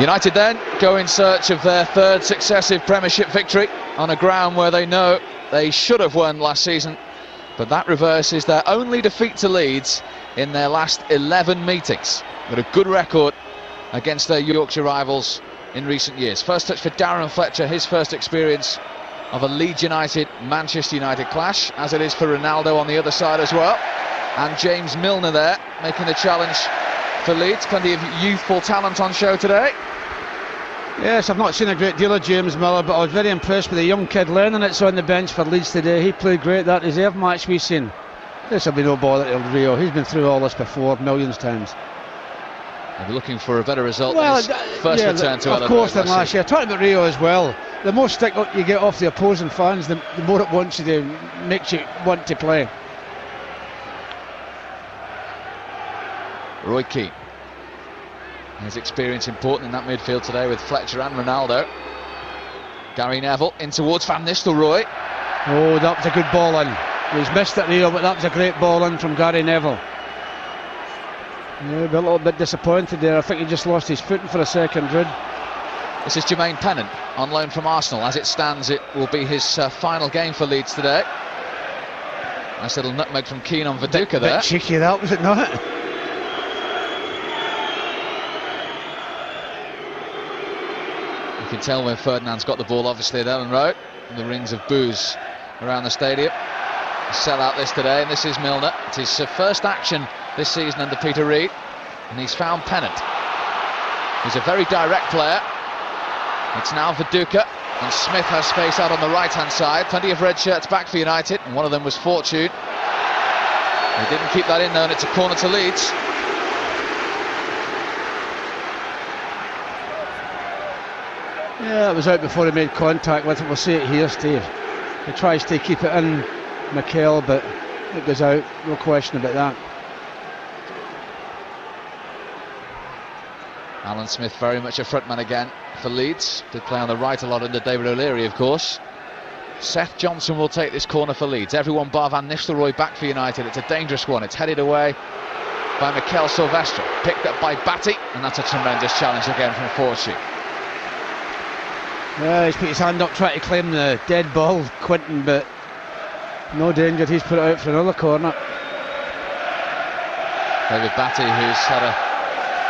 United then go in search of their third successive Premiership victory on a ground where they know they should have won last season, but that reverses their only defeat to Leeds in their last 11 meetings. With a good record against their Yorkshire rivals in recent years. First touch for Darren Fletcher, his first experience of a Leeds United Manchester United clash, as it is for Ronaldo on the other side as well. And James Milner there making the challenge for Leeds. Plenty of youthful talent on show today. Yes, I've not seen a great deal of James Milner, but I was very impressed with the young kid learning it's on the bench for Leeds today. He played great. That reserve match we've seen. This will be no bother to Rio. He's been through all this before, millions of times. They'll be looking for a better result than his first return to Of course, than last year. Talking about Rio as well, the more stick you get off the opposing fans, the more it wants you to, makes you want to play. Roy Keane. His experience important in that midfield today with Fletcher and Ronaldo. Gary Neville in towards Van Nistelrooy. Oh, that was a good ball in. He's missed it, Rio, but that was a great ball in from Gary Neville. Yeah, a little bit disappointed there. I think he just lost his footing for a second, Rid. This is Jermaine Pennant on loan from Arsenal. As it stands, it will be his final game for Leeds today. Nice little nutmeg from Keane on Viduka there. Bit cheeky that, was it not? You can tell when Ferdinand's got the ball, obviously, at Ellen Road. The rings of boos around the stadium. Sell out this today, and this is Milner. It's his first action this season under Peter Reid, and he's found Pennant. He's a very direct player. It's now Viduka, and Smith has space out on the right-hand side. Plenty of red shirts back for United, and one of them was Fortune. They didn't keep that in though, and it's a corner to Leeds. Yeah, it was out before he made contact with it. We'll see it here, Steve. He tries to keep it in, Mikel, but it goes out. No question about that. Alan Smith very much a frontman again for Leeds. Did play on the right a lot under David O'Leary, of course. Seth Johnson will take this corner for Leeds. Everyone bar Van Nistelrooy back for United. It's a dangerous one. It's headed away by Mikel Silvestre. Picked up by Batty, and that's a tremendous challenge again from Fortune. Yeah, he's put his hand up trying to claim the dead ball, Quinton, but no danger. He's put it out for another corner. David Batty, who's had a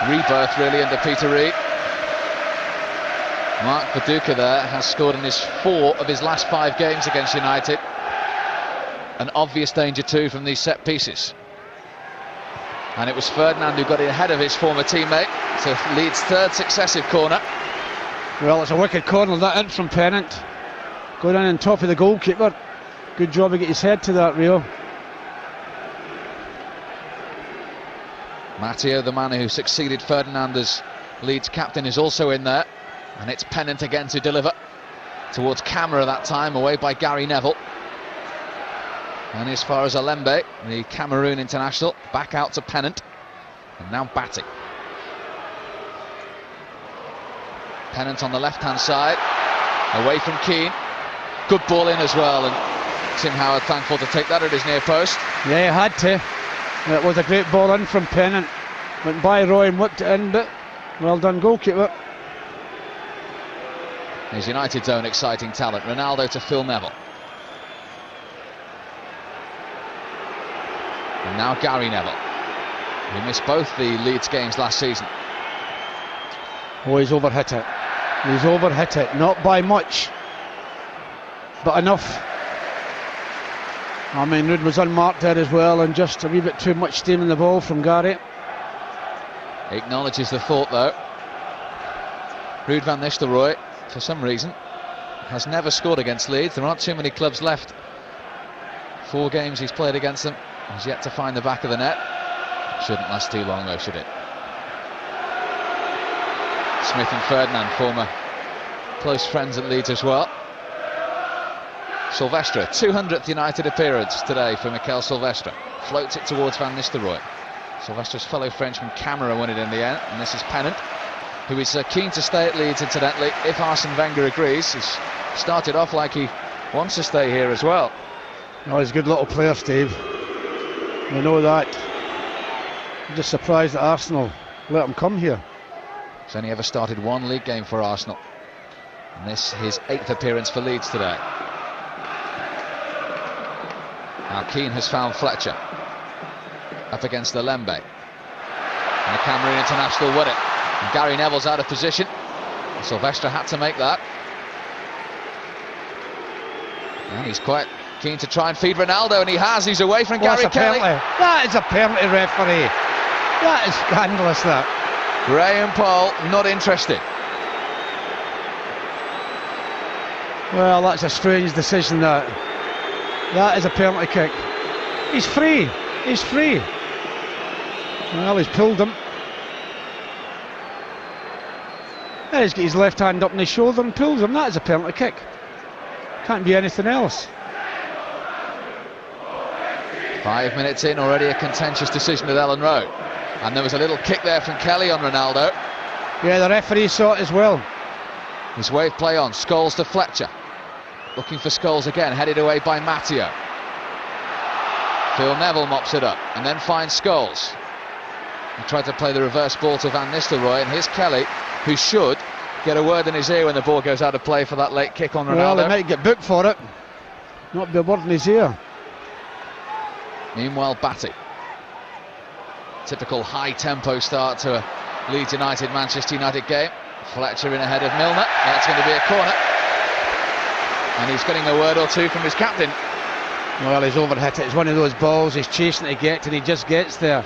rebirth really under Peter Reid. Mark Viduka there has scored in his 4 of his last 5 games against United. An obvious danger too from these set pieces. And it was Ferdinand who got it ahead of his former teammate. So Leeds' third successive corner. Well, it's a wicked corner that in from Pennant. Going in on top of the goalkeeper. Good job to get his head to that, Rio. Matteo, the man who succeeded Ferdinand as Leeds captain, is also in there. And it's Pennant again to deliver. Towards camera that time, away by Gary Neville. And as far as Alembe, the Cameroon international, back out to Pennant. And now Batty. Pennant on the left-hand side, away from Keane. Good ball in as well, and Tim Howard thankful to take that at his near post. Yeah, he had to. It was a great ball in from Pennant. Went by Roy and whipped it in, but well done, goalkeeper. Here's United's own exciting talent, Ronaldo to Phil Neville. And now Gary Neville, who missed both the Leeds games last season. Oh, he's overhit it. He's overhit it, not by much, but enough. I mean, Rood was unmarked there as well, and just a wee bit too much steam in the ball from Gary. He acknowledges the thought though. Ruud van Nistelrooy, for some reason, has never scored against Leeds. There aren't too many clubs left. 4 games he's played against them. He's yet to find the back of the net. Shouldn't last too long though, should it? Smith and Ferdinand, former close friends at Leeds as well. Silvestre, 200th United appearance today for Mikel Silvestre. Floats it towards Van Nistelrooy. Silvestre's fellow Frenchman Camara won it in the end, and this is Pennant, who is keen to stay at Leeds, incidentally, if Arsene Wenger agrees. He's started off like he wants to stay here as well. Oh, he's a good little player, Steve. We know that. I'm just surprised that Arsenal let him come here. He's only ever started one league game for Arsenal, and this his 8th appearance for Leeds today. Now Keane has found Fletcher up against the Lembe, and the Cameroon international won it. And Gary Neville's out of position. Silvestre had to make that, and he's quite keen to try and feed Ronaldo, and he has. He's away from Gary Kelly. That is a penalty, referee. That is scandalous, that. Graham Paul not interested. Well, that's a strange decision, that. That is a penalty kick. He's free. He's free. Well, he's pulled him. He's got his left hand up on his shoulder and pulls him. That is a penalty kick. Can't be anything else. 5 minutes in, already a contentious decision at Ellen Road. And there was a little kick there from Kelly on Ronaldo. Yeah, the referee saw it as well. His wave play on, Scholes to Fletcher. Looking for Scholes again, headed away by Matteo. Phil Neville mops it up and then finds Scholes. He tried to play the reverse ball to Van Nistelrooy, and here's Kelly, who should get a word in his ear when the ball goes out of play for that late kick on Ronaldo. Well, they might get booked for it. Not be a word in his ear. Meanwhile, Batty. Typical high-tempo start to a Leeds United Manchester United game. Fletcher in ahead of Milner. That's going to be a corner, and he's getting a word or two from his captain. Well, he's overhit it. It's one of those balls he's chasing to get, and he just gets there.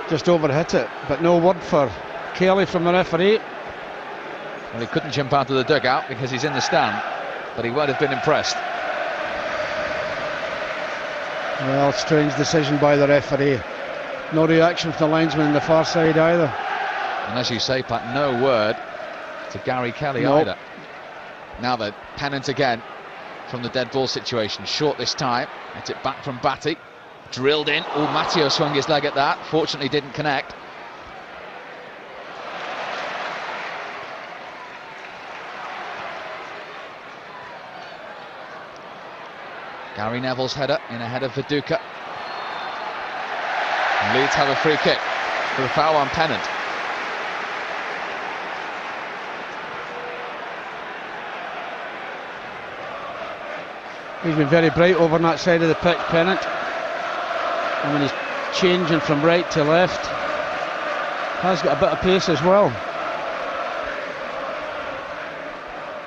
Just overhit it, but no word for Kelly from the referee. Well, he couldn't jump out of the dugout because he's in the stand, but he would have been impressed. Well, strange decision by the referee. No reaction from the linesman on the far side either. And as you say, Pat, no word to Gary Kelly either. Now the pennant again from the dead ball situation. Short this time. Hits it back from Batty. Drilled in. Oh, Matteo swung his leg at that. Fortunately didn't connect. Gary Neville's header in ahead of Viduka. And Leeds have a free kick for a foul on Pennant. He's been very bright over on that side of the pitch, Pennant. And when he's changing from right to left, has got a bit of pace as well.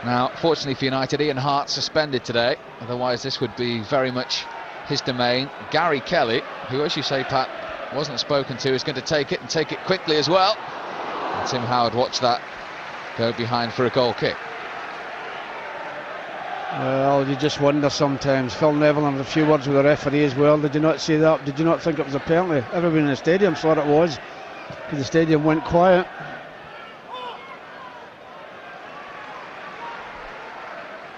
Now, fortunately for United, Ian Hart suspended today. Otherwise, this would be very much his domain. Gary Kelly, who, as you say, Pat, wasn't spoken to, is going to take it, and take it quickly as well. And Tim Howard watched that go behind for a goal kick. Well, you just wonder sometimes. Phil Neville had a few words with the referee as well. Did you not see that? Did you not think it was a penalty? Everyone in the stadium thought it was, because the stadium went quiet.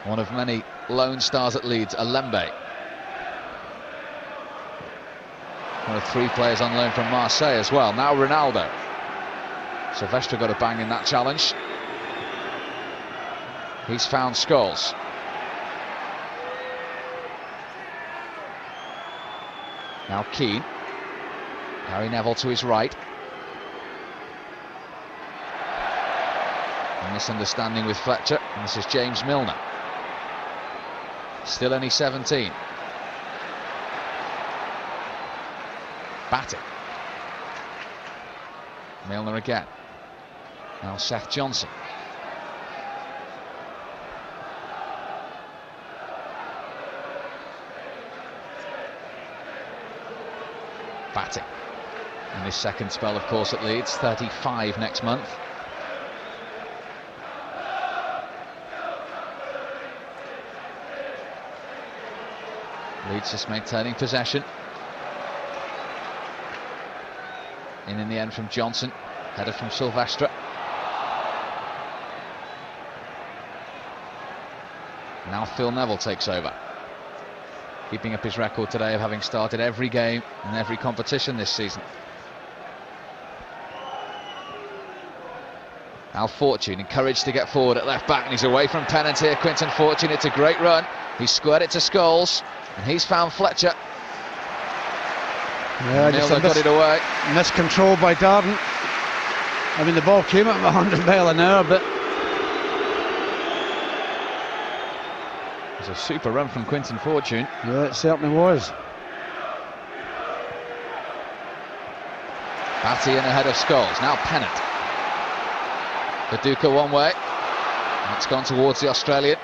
One of many lone stars at Leeds, Alembe. One of 3 players on loan from Marseille as well. Now Ronaldo. Silvestre got a bang in that challenge. He's found Scholes. Now Keane. Gary Neville to his right. A misunderstanding with Fletcher, and this is James Milner. Still only 17. Batty. Milner again. Now Seth Johnson. Batty. In his second spell, of course, at Leeds, 35 next month. Leeds just maintaining possession. In the end from Johnson. Header from Silvestre. Now Phil Neville takes over. Keeping up his record today of having started every game and every competition this season. Now Fortune encouraged to get forward at left back, and he's away from Pennant here. Quinton Fortune, it's a great run. He squared it to Scholes, and he's found Fletcher. Yeah, Milner got it away. Miscontrol by Darden. I mean, the ball came at 100 mile an hour, but it was a super run from Quinton Fortune. yeah, it certainly was. Batty in ahead of Scholes. Now Pennant. Viduka one way. It's gone towards the Australian.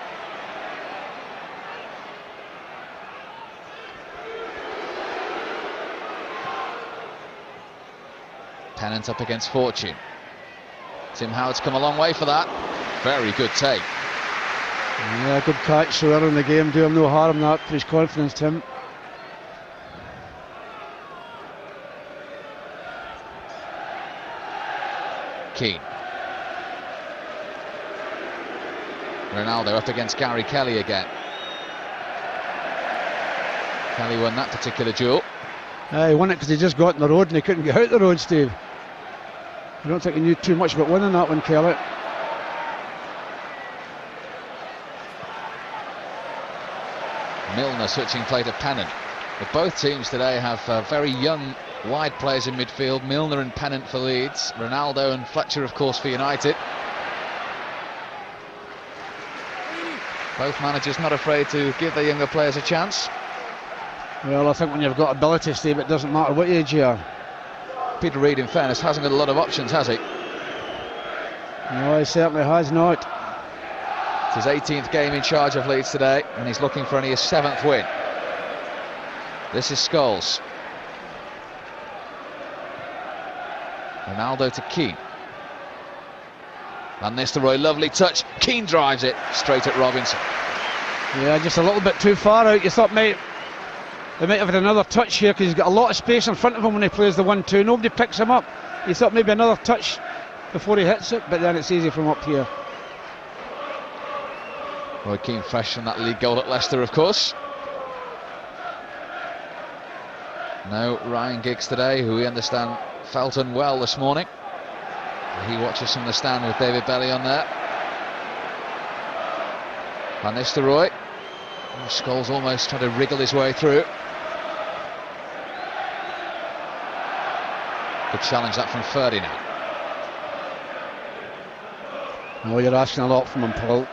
Pennant up against Fortune. Tim Howard's come a long way for that. Very good take. Yeah, good catch so early in the game. Do him no harm, that, for his confidence, Tim. Keane. Ronaldo up against Gary Kelly again. Kelly won that particular duel. He won it because he just got in the road and he couldn't get out the road, Steve. I don't think he knew too much about winning that one, Kelly. Milner switching play to Pennant. But both teams today have very young wide players in midfield. Milner and Pennant for Leeds. Ronaldo and Fletcher, of course, for United. Both managers not afraid to give their younger players a chance. Well, I think when you've got ability, Steve, it doesn't matter what age you are. Peter Reid, in fairness, hasn't got a lot of options, has he? No, he certainly has not. It's his 18th game in charge of Leeds today, and he's looking for only his 7th win. This is Scholes. Ronaldo to Keane. Van Nistelrooy, lovely touch. Keane drives it straight at Robinson. Yeah, just a little bit too far out. You thought, mate, they might have had another touch here because he's got a lot of space in front of him when he plays the 1-2. Nobody picks him up. You thought maybe another touch before he hits it, but then it's easy from up here. Roy Keane fresh from that league goal at Leicester, of course. No Ryan Giggs today, who we understand felt unwell this morning. He watches from the stand with David Belly on there. Van Nistelrooy. Scholes almost tried to wriggle his way through. Good challenge that from Ferdinand. Oh, you're asking a lot from him, Paul.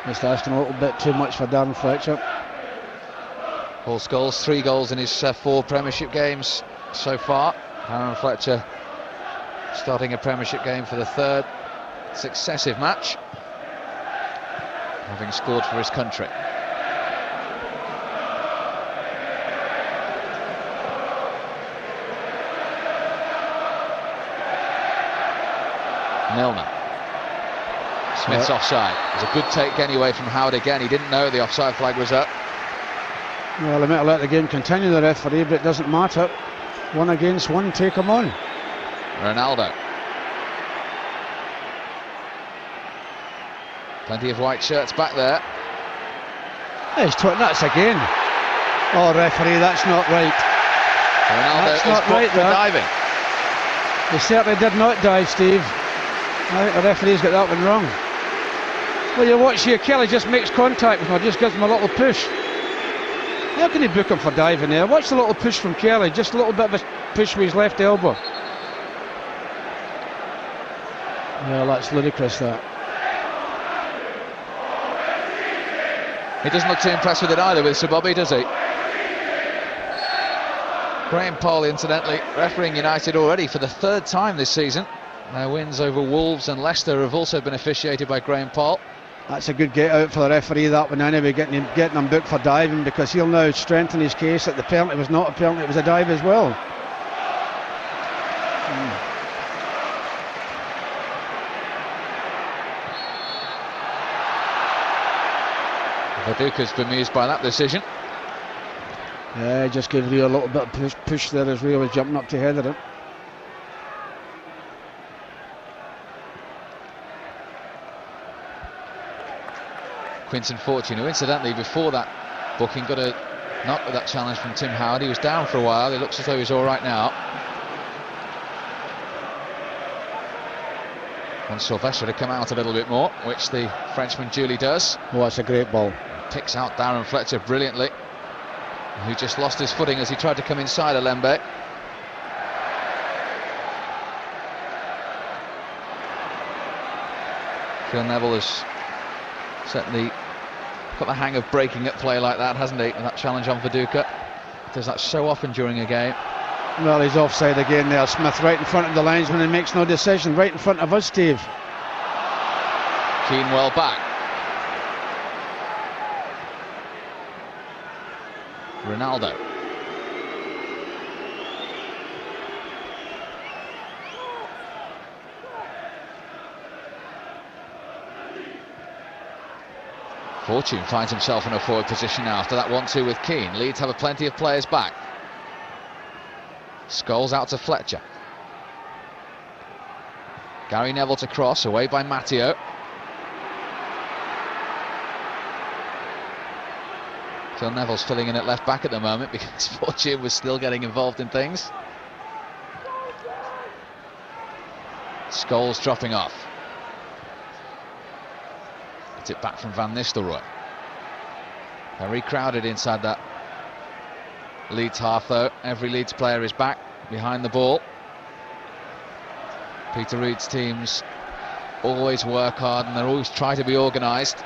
Just asking a little bit too much for Darren Fletcher. Paul Scholes, 3 goals in his 4 Premiership games so far. Darren Fletcher starting a Premiership game for the 3rd successive match, having scored for his country. Milner. Smith's offside. It was a good take anyway from Howard again. He didn't know the offside flag was up. Well, they might have let the game continue, the referee, but it doesn't matter. 1 against 1, take him on. Ronaldo. Plenty of white shirts back there. He's nuts again. Oh, referee, that's not right. Ronaldo That's is not booked right for there. diving. He certainly did not dive, Steve. I think the referee's got that one wrong. Well, you watch here, Kelly just makes contact with him, just gives him a little push. How can he book him for diving there? Watch the little push from Kelly, just a little bit of a push with his left elbow. Well, that's ludicrous, that. He doesn't look too impressed with it either, with Sir Bobby, does he? Graham Poll, incidentally, refereeing United already for the 3rd time this season. Their wins over Wolves and Leicester have also been officiated by Graham Poll. That's a good get out for the referee, that one, anyway, getting him booked for diving, because he'll now strengthen his case that the penalty was not a penalty, it was a dive as well. Viduka's bemused by that decision. Yeah, just gave Rio a little bit of push there as Rio was jumping up to header it. Quinton Fortune, who incidentally before that booking got a knock with that challenge from Tim Howard. He was down for a while. It looks as though he's all right now. Want Sylvester to come out a little bit more, which the Frenchman duly does. Oh, that's a great ball. Picks out Darren Fletcher brilliantly, who just lost his footing as he tried to come inside Alembe. Phil Neville has certainly got the hang of breaking at play like that, hasn't he? And that challenge on Viduka. Does that so often during a game. Well, he's offside again there, Smith, right in front of the linesman and makes no decision, right in front of us, Steve. Keane well back. Ronaldo. Fortune finds himself in a forward position now after that 1-2 with Keane. Leeds have plenty of players back. Scholes out to Fletcher. Gary Neville to cross, away by Matteo. Phil Neville's filling in at left back at the moment because Fortune was still getting involved in things. Scholes dropping off. Gets it back from Van Nistelrooy. Very crowded inside that Leeds half though. Every Leeds player is back behind the ball. Peter Reid's teams always work hard and they always try to be organised.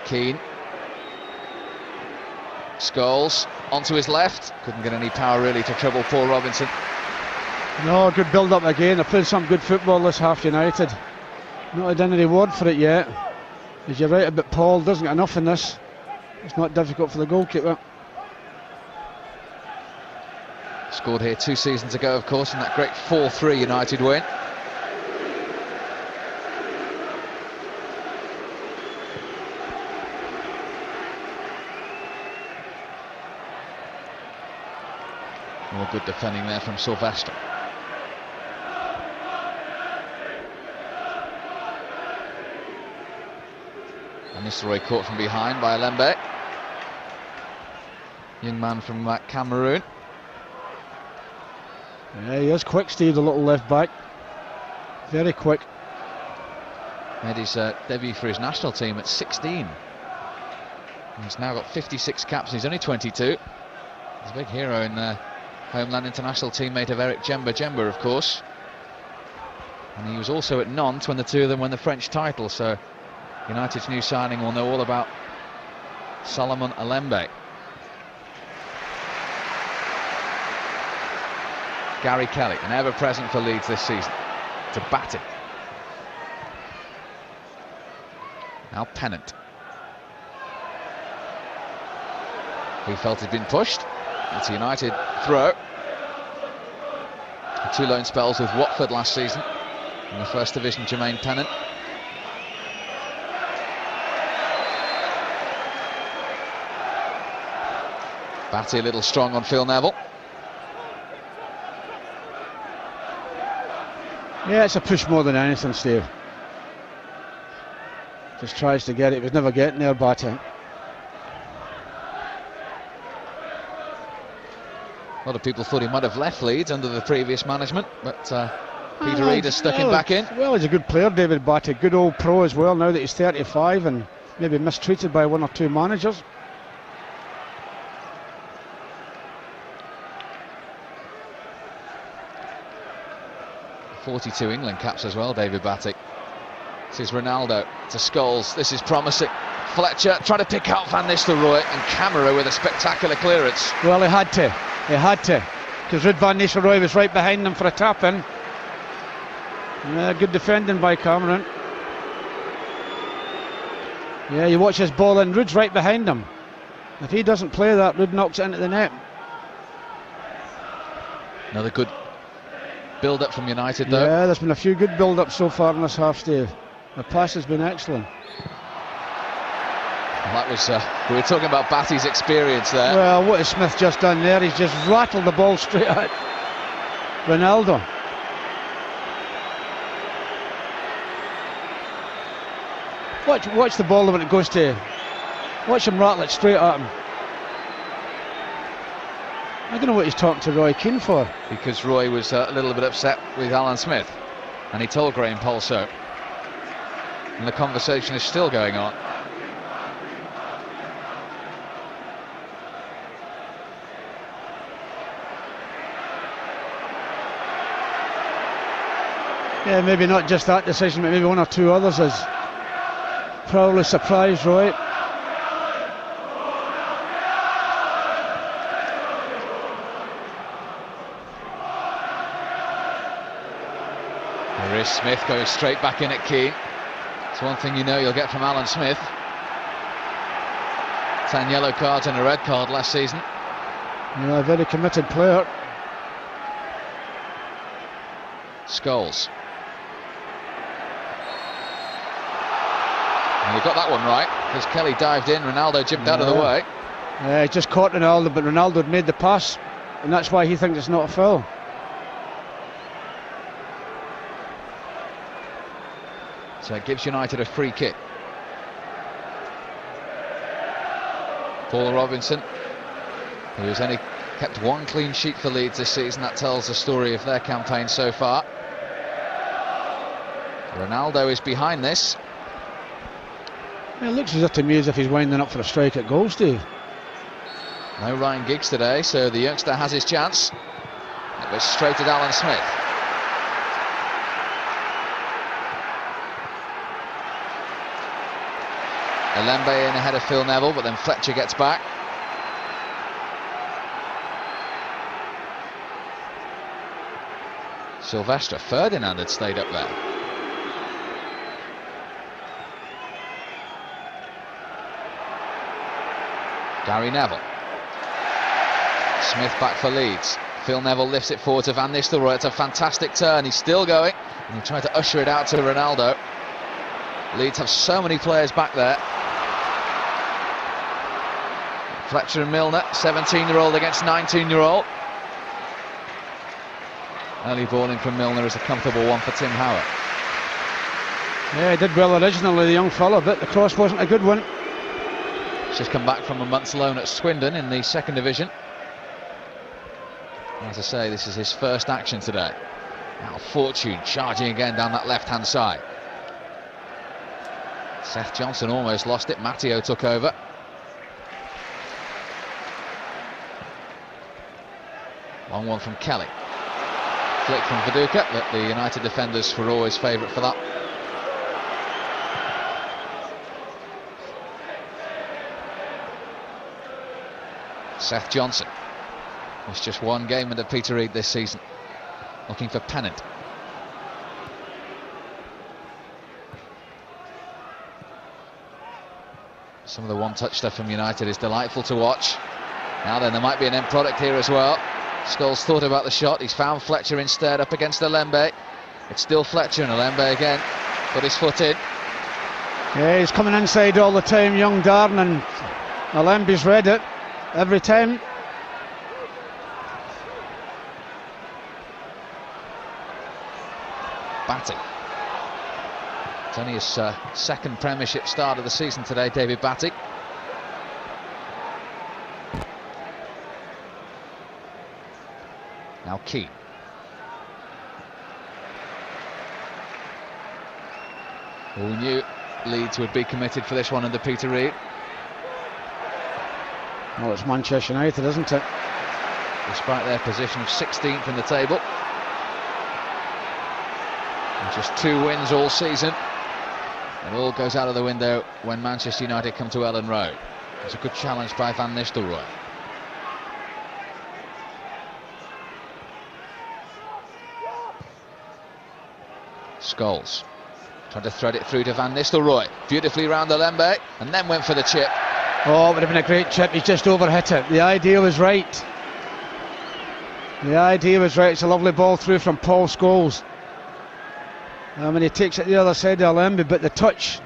Keane. Scholes onto his left. Couldn't get any power really to trouble Paul Robinson. No, good build-up again. They're playing some good football this half, United. Not had any reward for it yet. As you're right about Paul, doesn't get enough in this. It's not difficult for the goalkeeper. Scored here 2 seasons ago, of course, in that great 4-3 United win. More good defending there from Sylvester. And Nistelrooy caught from behind by Alembe. Young man from Cameroon. Yeah, he is quick, Steve, the little left back. Very quick. Made his debut for his national team at 16. He's now got 56 caps and he's only 22. He's a big hero in the Homeland International teammate of Eric Djemba, of course. And he was also at Nantes when the two of them won the French title, so United's new signing will know all about Solomon Alembe. Gary Kelly, an ever-present for Leeds this season, to bat it. Now Pennant. He felt he'd been pushed. It's a United throw. 2 loan spells with Watford last season. In the First Division, Jermaine Pennant. Batty a little strong on Phil Neville. Yeah, it's a push more than anything, Steve. Just tries to get it, he was never getting there, Batty. A lot of people thought he might have left Leeds under the previous management, but Peter Reid has stuck him back in. Well, he's a good player, David Batty, good old pro as well, now that he's 35 and maybe mistreated by 1 or 2 managers. .42 England caps as well, David Batty. This is Ronaldo to Scholes. This is promising. Fletcher trying to pick out Van Nistelrooy and Camera with a spectacular clearance. Well, he had to, because Ruud van Nistelrooy was right behind them for a tap-in. Yeah, good defending by Cameron. Yeah, you watch this ball in, Ruud's right behind him. If he doesn't play that, Ruud knocks it into the net. Another good build-up from United, though. Yeah, there's been a few good build-ups so far in this half, Steve. The pass has been excellent. Well, that was, we were talking about Batty's experience there. Well, what has Smith just done there? He's just rattled the ball straight at Ronaldo. Watch the ball when it goes to... Watch him rattle it straight at him. I don't know what he's talking to Roy Keane for. Because Roy was a little bit upset with Alan Smith, and he told Graham Poll so. And the conversation is still going on. Yeah, maybe not just that decision, but maybe one or two others has probably surprised Roy. There is Smith going straight back in at Keane. It's one thing you know you'll get from Alan Smith. 10 yellow cards and a red card last season. Yeah, a very committed player. Scholes. And he got that one right, because Kelly dived in, Ronaldo jibbed out of the way. Yeah, he just caught Ronaldo, but Ronaldo had made the pass, and that's why he thinks it's not a foul. So it gives United a free kick. Paul Robinson, who has only kept one clean sheet for Leeds this season. That tells the story of their campaign so far. Ronaldo is behind this. It looks as if to me as if he's winding up for a strike at goal, Steve. No Ryan Giggs today, so the youngster has his chance. It was straight at Alan Smith. Alembe in ahead of Phil Neville, but then Fletcher gets back. Sylvester Ferdinand had stayed up there. Gary Neville. Smith back for Leeds. Phil Neville lifts it forward to Van Nistelrooy. It's a fantastic turn. He's still going. And he tried to usher it out to Ronaldo. Leeds have so many players back there. Fletcher and Milner, 17-year-old against 19-year-old. Early ball in from Milner is a comfortable one for Tim Howard. Yeah, he did well originally, the young fella, but the cross wasn't a good one. He's just come back from a month's loan at Swindon in the second division. As I say, this is his first action today. Now Fortune charging again down that left-hand side. Seth Johnson almost lost it. Matteo took over. Long one from Kelly. Flick from Viduka, but the United defenders were always favourite for that. Seth Johnson. It's just one game under Peter Reid this season. Looking for pennant. Some of the one-touch stuff from United is delightful to watch. Now then, there might be an end product here as well. Scholes thought about the shot. He's found Fletcher instead up against Alembe. It's still Fletcher, and Alembe again put his foot in. Yeah, he's coming inside all the time, young Darren, and Alembe's read it every time. Batty. It's only his second Premiership start of the season today, David Batty. Now Keane. Who knew Leeds would be committed for this one under Peter Reid? Well, it's Manchester United, isn't it? Despite their position of 16th in the table. And just 2 wins all season. It all goes out of the window when Manchester United come to Ellen Road. It's a good challenge by Van Nistelrooy. Scholes tried to thread it through to Van Nistelrooy. Beautifully round Alembe, and then went for the chip. Oh, it would have been a great chip. He's just overhit it. The idea was right. The idea was right. It's a lovely ball through from Paul Scholes. I mean, he takes it the other side of Alembe, but the touch,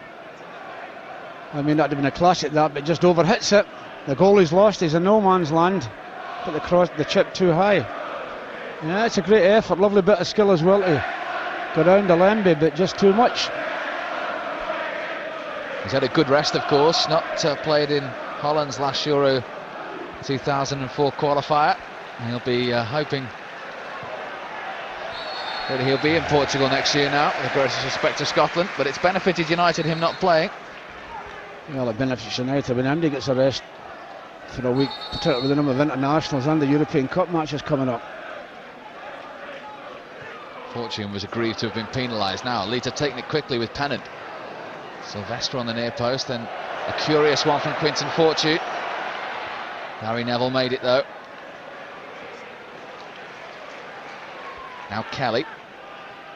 I mean, that would have been a classic, that, but just overhits it. The goalie's lost. He's in no man's land. Put the chip too high. Yeah, it's a great effort. Lovely bit of skill as well to go round Alembe, but just too much. He's had a good rest, of course. Not played in Holland's last Euro 2004 qualifier. And he'll be hoping that he'll be in Portugal next year now, with the greatest respect to Scotland. But it's benefited United, him not playing. Well, it benefits United when Andy gets a rest for a week, particularly with the number of internationals and the European Cup matches coming up. Fortune was aggrieved to have been penalised. Now Leeds have taken it quickly with Pennant. Sylvester on the near post, then a curious one from Quinton Fortune. Gary Neville made it though. Now Kelly,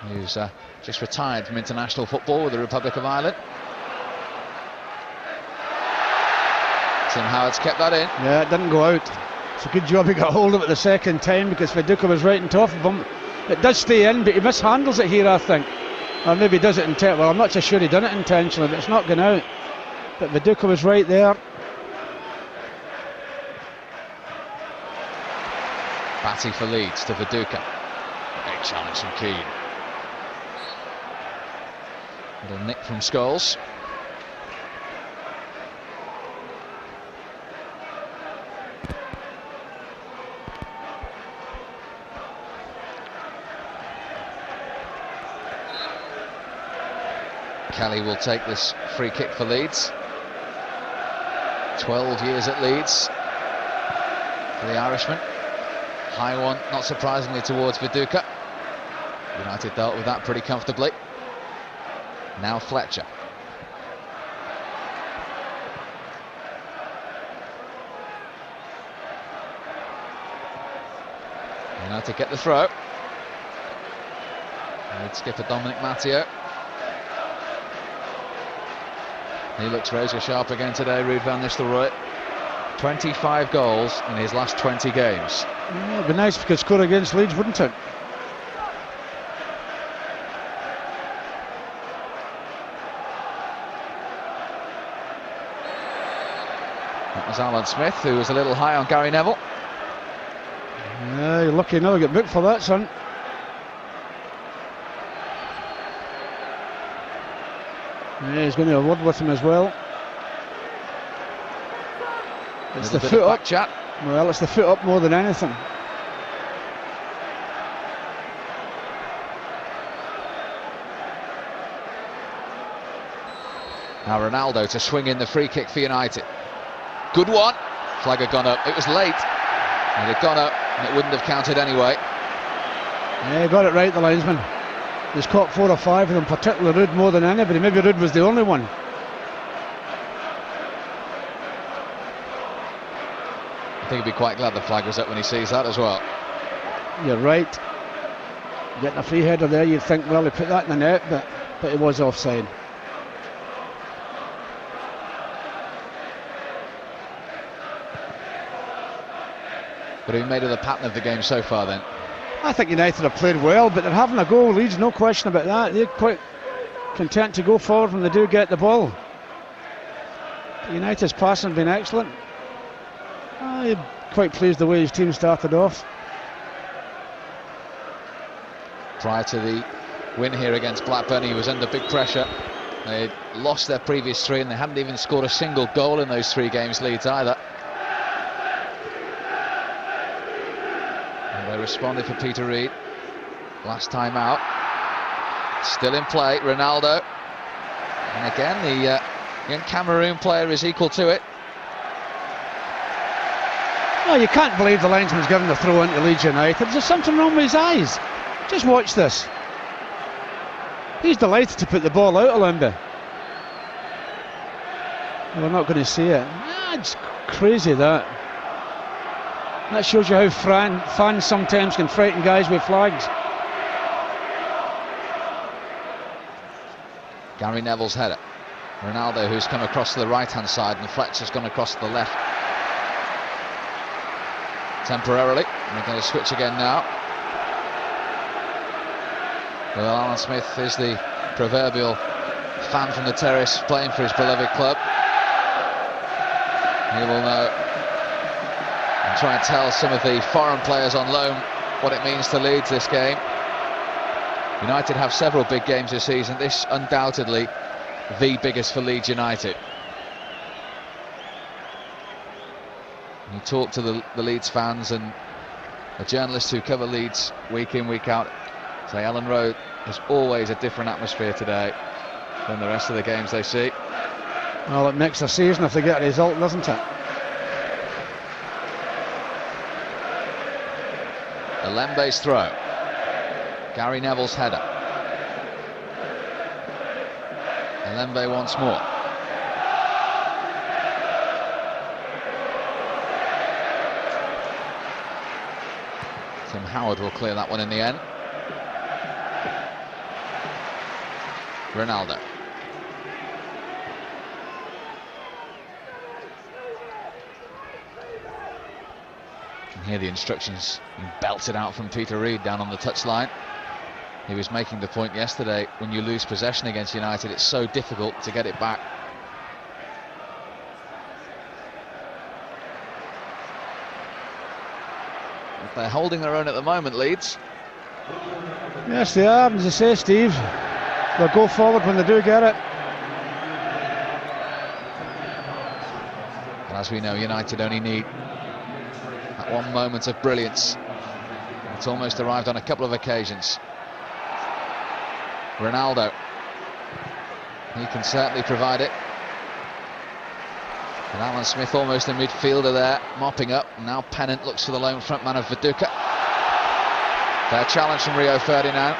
who's just retired from international football with the Republic of Ireland. Tim Howard's kept that in. Yeah, it didn't go out. It's a good job he got hold of it the second time, because Viduka was right on top of him. It does stay in, but he mishandles it here, I think. Or maybe he does it intentionally. Well, I'm not so sure he done it intentionally, but it's not going out. But Viduka was right there. Batty for Leeds to Viduka. Big challenge from Keane. Little nick from Scholes. Kelly will take this free kick for Leeds. 12 years at Leeds for the Irishman. High one, not surprisingly, towards Viduka. United dealt with that pretty comfortably. Now Fletcher. United get the throw. Leeds skipper Dominic Matteo. He looks razor sharp again today, Ruud van Nistelrooy. 25 goals in his last 20 games. Yeah, it'd be nice if he could score against Leeds, wouldn't it? That was Alan Smith, who was a little high on Gary Neville. Yeah, you're lucky now to get booked for that, son. Yeah, he's going to have a word with him as well. It's the foot up. Chat. Well, it's the foot up more than anything. Now Ronaldo to swing in the free kick for United. Good one. Flag had gone up. It was late. And it had gone up, and it wouldn't have counted anyway. Yeah, got it right, the linesman. He's caught 4 or 5 of them, particularly Ruud more than anybody. Maybe Ruud was the only one. I think he'd be quite glad the flag was up when he sees that as well. You're right. Getting a free header there, you'd think, well, he put that in the net, but it was offside. What have you made of the pattern of the game so far then? I think United have played well, but they're having a go. Leeds, no question about that. They're quite content to go forward when they do get the ball. United's passing has been excellent. I'm quite pleased the way his team started off. Prior to the win here against Blackburn, he was under big pressure. They'd lost their previous 3 and they hadn't even scored a single goal in those 3 games, Leeds, either. And they responded for Peter Reid last time out. Still in play, Ronaldo. And again, the young Cameroon player is equal to it. No, you can't believe the linesman's given the throw into Leeds United. There's something wrong with his eyes. Just watch this. He's delighted to put the ball out, Olimba. We're not going to see it. It's crazy, that. That shows you how fans sometimes can frighten guys with flags. Gary Neville's header. Ronaldo, who's come across to the right-hand side, and Fletcher's gone across to the left. Temporarily. We're going to switch again now. Well, Alan Smith is the proverbial fan from the terrace playing for his beloved club. He will know and try and tell some of the foreign players on loan what it means to Leeds this game. United have several big games this season. This undoubtedly the biggest for Leeds United. You talk to the Leeds fans and the journalists who cover Leeds week in, week out, say Ellen Road is always a different atmosphere today than the rest of the games they see. Well, it makes a season if they get a result, doesn't it? Alembe's throw. Gary Neville's header. Elembe once more. Tim Howard will clear that one in the end. Ronaldo. You can hear the instructions being belted out from Peter Reid down on the touchline. He was making the point yesterday, when you lose possession against United, it's so difficult to get it back. But they're holding their own at the moment, Leeds. Yes, they are, as I say, Steve. They'll go forward when they do get it. And as we know, United only need that one moment of brilliance. It's almost arrived on a couple of occasions. Ronaldo, he can certainly provide it. And Alan Smith almost a midfielder there, mopping up. Now Pennant looks for the lone frontman of Viduka. Fair challenge from Rio Ferdinand,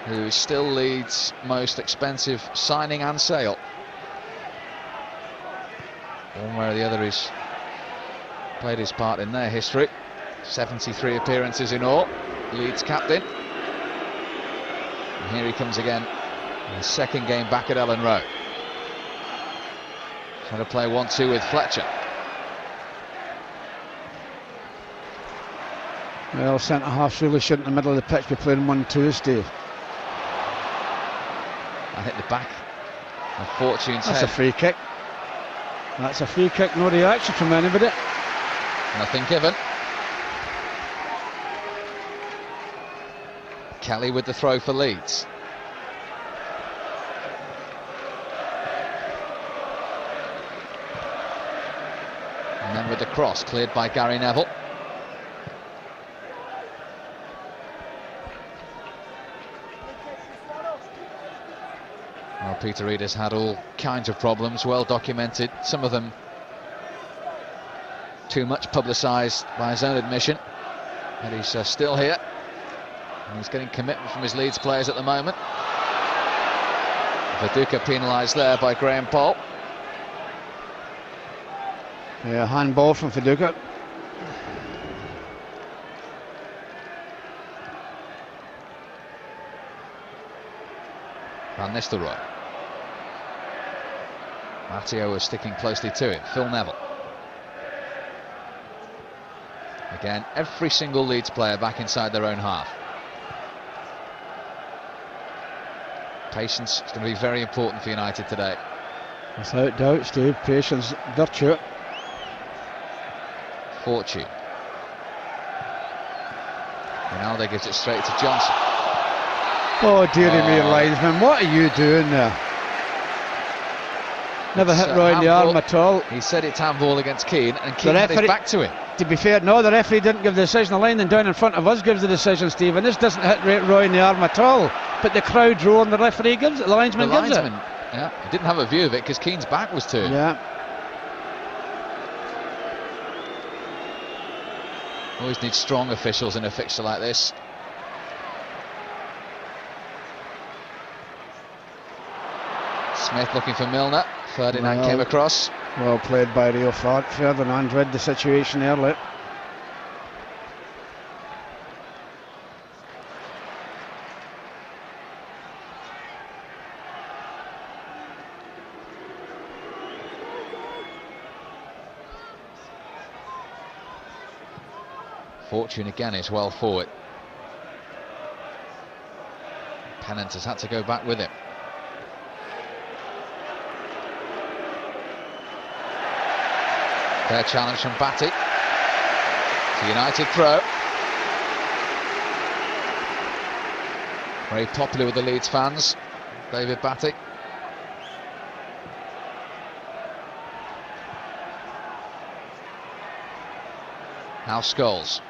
who is still Leeds' most expensive signing and sale. One way or the other, he's played his part in their history. 73 appearances in all, Leeds captain. And here he comes again in his second game back at Ellen Road. Trying to play 1-2 with Fletcher. Well, centre-halves really shouldn't in the middle of the pitch be playing 1-2, Steve. And hit the back of Fortune's That's head. a free kick. That's a free kick, no reaction from anybody. Nothing given. Kelly with the throw for Leeds. And then with the cross, cleared by Gary Neville. Well, Peter Reid has had all kinds of problems, well documented, some of them too much publicised by his own admission. And he's still here. And he's getting commitment from his Leeds players at the moment. Viduka penalised there by Graham Poll. Yeah, handball from Viduka. Van Nistelrooy. Matteo was sticking closely to him. Phil Neville. Again, every single Leeds player back inside their own half. Patience is going to be very important for United today. Without doubt, Steve. Patience, virtue. Fortune. Ronaldo gives it straight to Johnson. Oh, dearie me, linesman, what are you doing there? Never hit Roy in the arm at all. He said it's handball against Keane, and Keane had his back to him. To be fair, no, the referee didn't give the decision. The lineman down in front of us gives the decision, Steve, and this doesn't hit Roy in the arm at all. But the crowd roar and the referee gives it, the linesman gives it. Yeah, he didn't have a view of it because Keane's back was to him. Yeah. Always need strong officials in a fixture like this. Smith looking for Milner. Ferdinand came across. Well played by Rio Ferdinand, read the situation early. Fortune again is well forward. Pennant has had to go back with him. Fair challenge from Batty. It's a United throw. Very popular with the Leeds fans, David Batty. Now Scholes.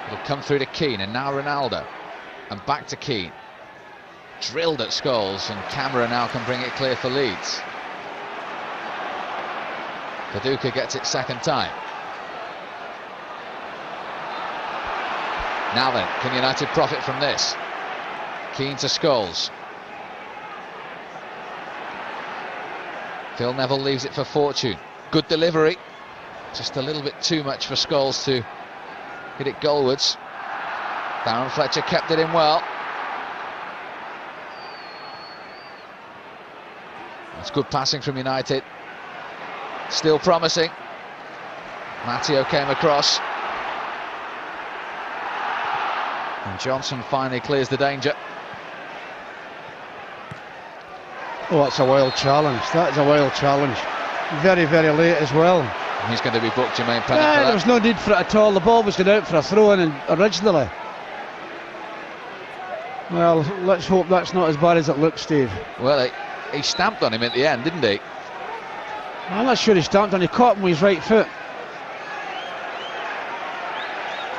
It'll come through to Keane, and now Ronaldo. And back to Keane. Drilled at Scholes, and Camera now can bring it clear for Leeds. Viduka gets it second time. Now then, can United profit from this? Keane to Scholes. Phil Neville leaves it for Fortune. Good delivery. Just a little bit too much for Scholes to hit it goalwards. Darren Fletcher kept it in well. That's good passing from United. Still promising. Matteo came across. And Johnson finally clears the danger. Oh, that's a wild challenge. That is a wild challenge. Very, very late as well. And he's going to be booked, Jermaine Pennant. Yeah, there was no need for it at all. The ball was going out for a throw-in originally. Well, let's hope that's not as bad as it looks, Steve. Well, he stamped on him at the end, didn't he? I'm not sure he stamped on him. He caught him with his right foot.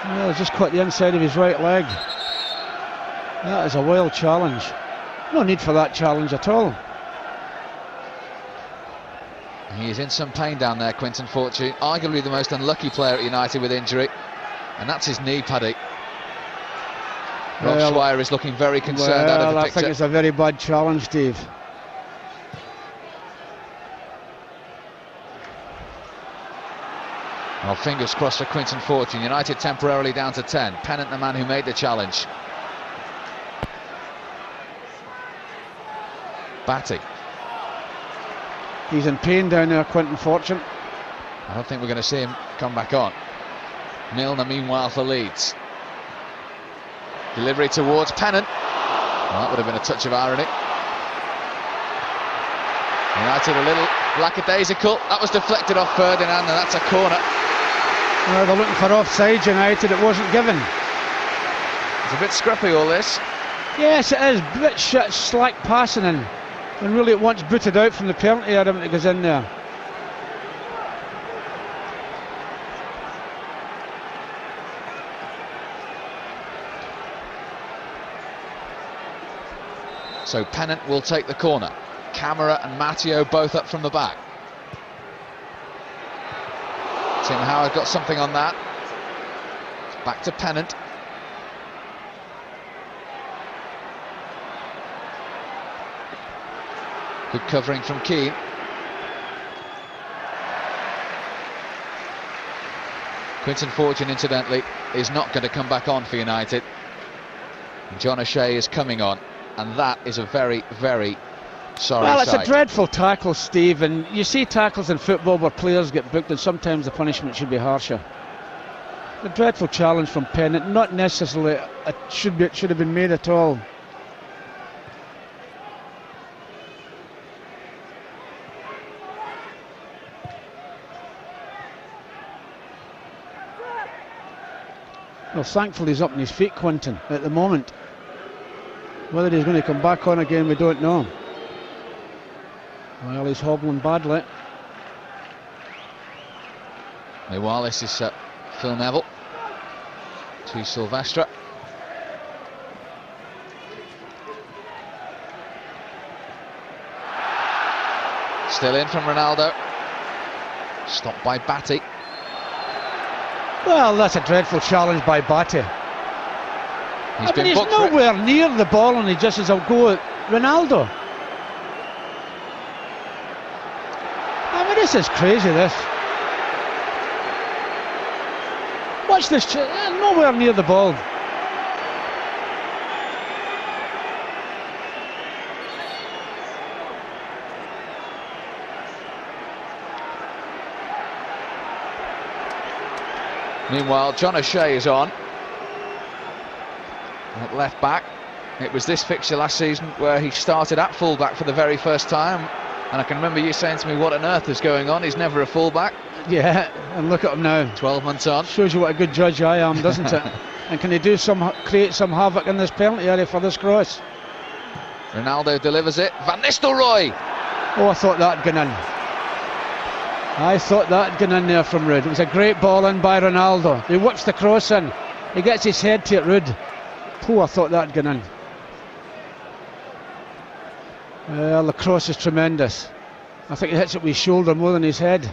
Well, just caught the inside of his right leg. That is a wild challenge. No need for that challenge at all. He is in some pain down there, Quinton Fortune. Arguably the most unlucky player at United with injury. And that's his knee, Paddy. Rob Swire is looking very concerned out of the picture. I think it's a very bad challenge, Steve. Well, fingers crossed for Quinton Fortune. United temporarily down to 10. Pennant, the man who made the challenge. Batty. He's in pain down there, Quinton Fortune. I don't think we're going to see him come back on. Milner, meanwhile, for Leeds. Delivery towards Pennant. Well, that would have been a touch of irony. United a little lackadaisical. That was deflected off Ferdinand, and that's a corner. Well, they're looking for offside, United. It wasn't given. It's a bit scruffy, all this. Yes, it is. A bit slack passing in. When really it once booted out from the penalty area when it goes in there. So Pennant will take the corner. Camara and Matteo both up from the back. Tim Howard got something on that. Back to Pennant. Good covering from Keane. Quinton Fortune, incidentally, is not going to come back on for United. John O'Shea is coming on, and that is a very, very sorry Well, it's sight. a dreadful tackle, Steve, and you see tackles in football where players get booked, and sometimes the punishment should be harsher. A dreadful challenge from Pennant, not necessarily it should have been made at all. Well, thankfully he's up on his feet, Quinton, at the moment. Whether he's going to come back on again, we don't know. Well, he's hobbling badly. Meanwhile, this is Phil Neville to Silvestre. Still in from Ronaldo. Stopped by Batty. Well, that's a dreadful challenge by Batty. He's nowhere near the ball, and he just has a go at Ronaldo. I mean, this is crazy, this. Watch this, nowhere near the ball. Meanwhile, John O'Shea is on at left back. It was this fixture last season where he started at full-back for the very first time, and I can remember you saying to me, what on earth is going on? He's never a full-back. Yeah, and look at him now. 12 months on. Shows you what a good judge I am, doesn't it? And can he create some havoc in this penalty area for this cross? Ronaldo delivers it. Van Nistelrooy! Oh, I thought that'd gone in. I thought that'd gone in there from Ruud. It was a great ball in by Ronaldo. He whips the cross in. He gets his head to it, Ruud. Oh, I thought that'd gone in. Well, the cross is tremendous. I think he hits it with his shoulder more than his head.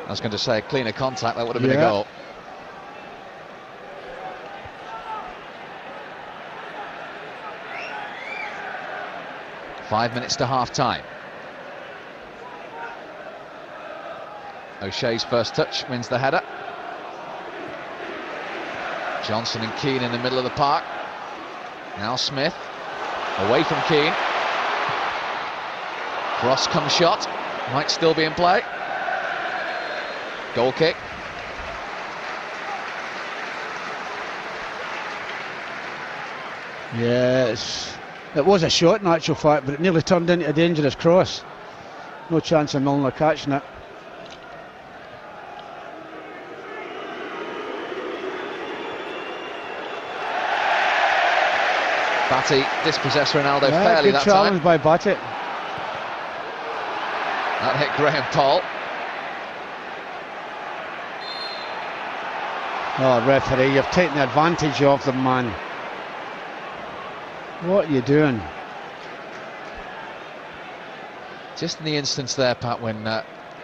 I was going to say, cleaner contact, that would have been a goal. 5 minutes to half-time. O'Shea's first touch wins the header. Johnson and Keane in the middle of the park. Now Smith, away from Keane. Cross come shot, might still be in play. Goal kick. Yes, it was a shot in actual fact, but it nearly turned into a dangerous cross. No chance of Milner catching it. Batty dispossessed Ronaldo fairly that time. Good challenge by Batty. That hit Graham Poll. Oh, referee, you've taken advantage of them, man. What are you doing? Just in the instance there, Pat, when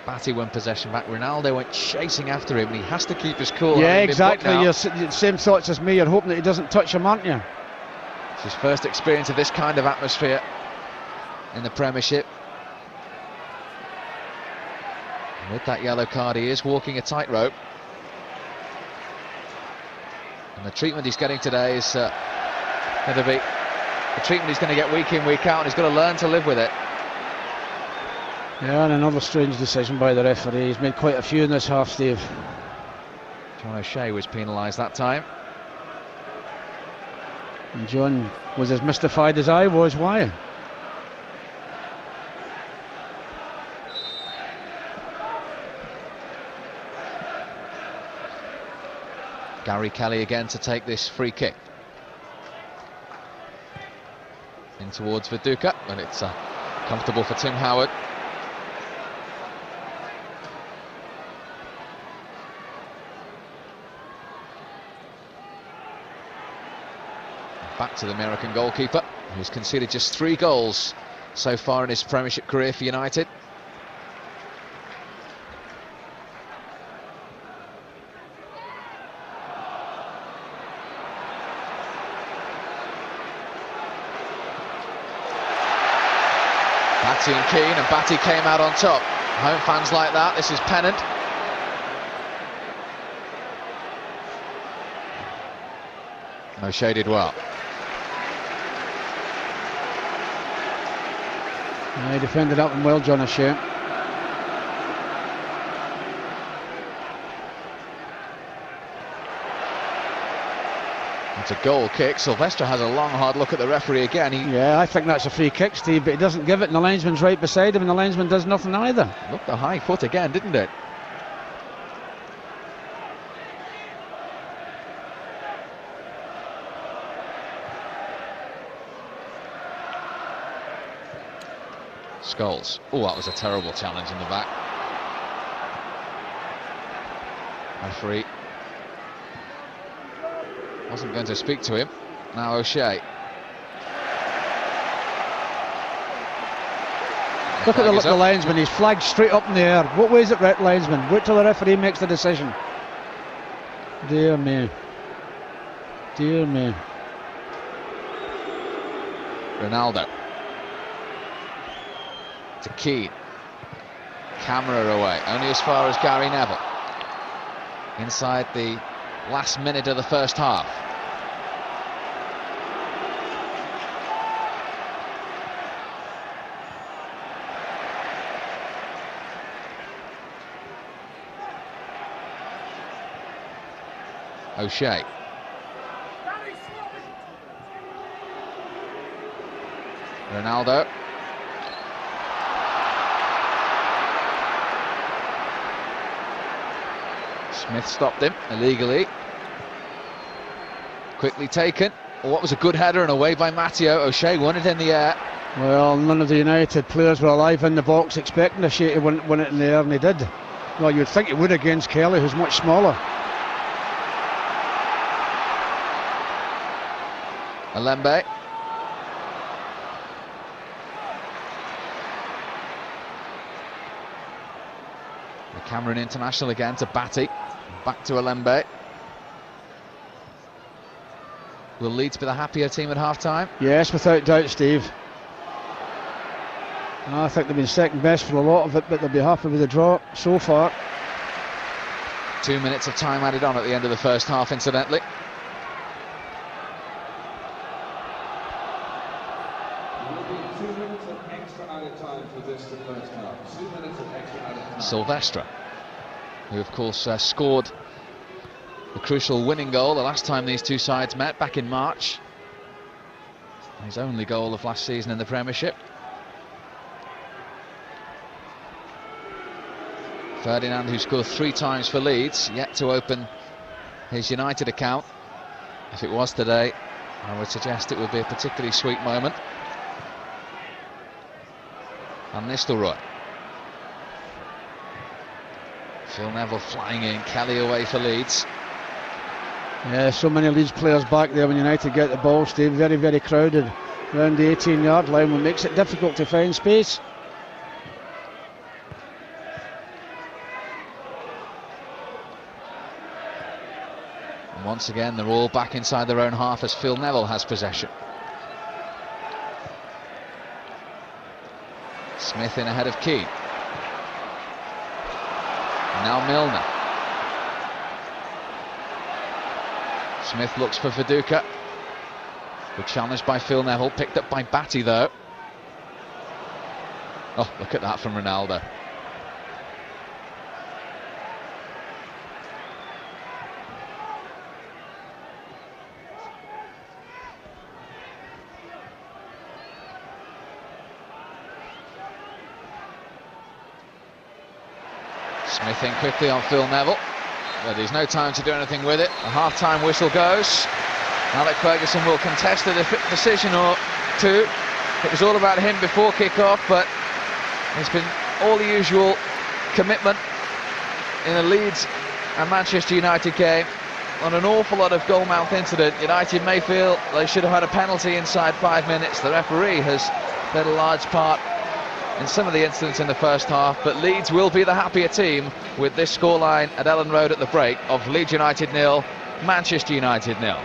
Batty won possession back, Ronaldo went chasing after him, and he has to keep his cool. Yeah, exactly. You're same thoughts as me. You're hoping that he doesn't touch him, aren't you? It's his first experience of this kind of atmosphere in the Premiership. And with that yellow card, he is walking a tightrope. And the treatment he's getting today is going to be the treatment he's going to get week in, week out, and he's got to learn to live with it. Yeah, and another strange decision by the referee. He's made quite a few in this half, Steve. John O'Shea was penalised that time. And John was as mystified as I was. Why? Gary Kelly again to take this free kick. In towards Viduka, and it's comfortable for Tim Howard. Back to the American goalkeeper, who's conceded just 3 goals so far in his Premiership career for United. Batty and Keane, and Batty came out on top. Home fans like that, this is pennant. O'Shea did well. He defended up and well, John O'Shea. It's a goal kick. Sylvester has a long, hard look at the referee again. Yeah, I think that's a free kick, Steve, but he doesn't give it, and the linesman's right beside him, and the linesman does nothing either. Looked the high foot again, didn't it? Scholes. Oh, that was a terrible challenge in the back. Referee wasn't going to speak to him. Now O'Shea. Look at the linesman, he's flagged straight up in the air. What way is it, linesman? Wait till the referee makes the decision. Dear me. Dear me. Ronaldo. To Keane. Camera away, only as far as Gary Neville. Inside the last minute of the first half. O'Shea. Ronaldo. Smith stopped him illegally. Quickly taken. What was a good header and away by Matteo. O'Shea won it in the air. Well, none of the United players were alive in the box expecting O'Shea to win it in the air, and he did. Well, you'd think he would against Kelly, who's much smaller. Alembe. The Cameroon international again to Batty. Back to Alembe. Will Leeds be the happier team at half-time? Yes, without doubt, Steve. I think they've been second best for a lot of it, but they'll be happy with the draw so far. 2 minutes of time added on at the end of the first half, incidentally. Silvestre, who of course scored the crucial winning goal the last time these two sides met back in March. His only goal of last season in the Premiership. Ferdinand, who scored 3 times for Leeds, yet to open his United account. If it was today, I would suggest it would be a particularly sweet moment. Van Nistelrooy. Phil Neville flying in, Kelly away for Leeds. Yeah, so many Leeds players back there when United get the ball, Steve. Very, very crowded around the 18-yard line, which makes it difficult to find space. And once again, they're all back inside their own half as Phil Neville has possession. Smith in ahead of Keane. Now Milner. Smith looks for Viduka. Good challenge by Phil Neville, picked up by Batty though. Oh, look at that from Ronaldo. Smith in quickly on Phil Neville, but there's no time to do anything with it. A half-time whistle goes. Alec Ferguson will contest a decision or two. It was all about him before kick-off, but there's been all the usual commitment in a Leeds and Manchester United game. On an awful lot of goalmouth incident, United may feel they should have had a penalty inside 5 minutes. The referee has played a large part in some of the incidents in the first half, but Leeds will be the happier team with this scoreline at Ellen Road at the break of Leeds United 0, Manchester United 0.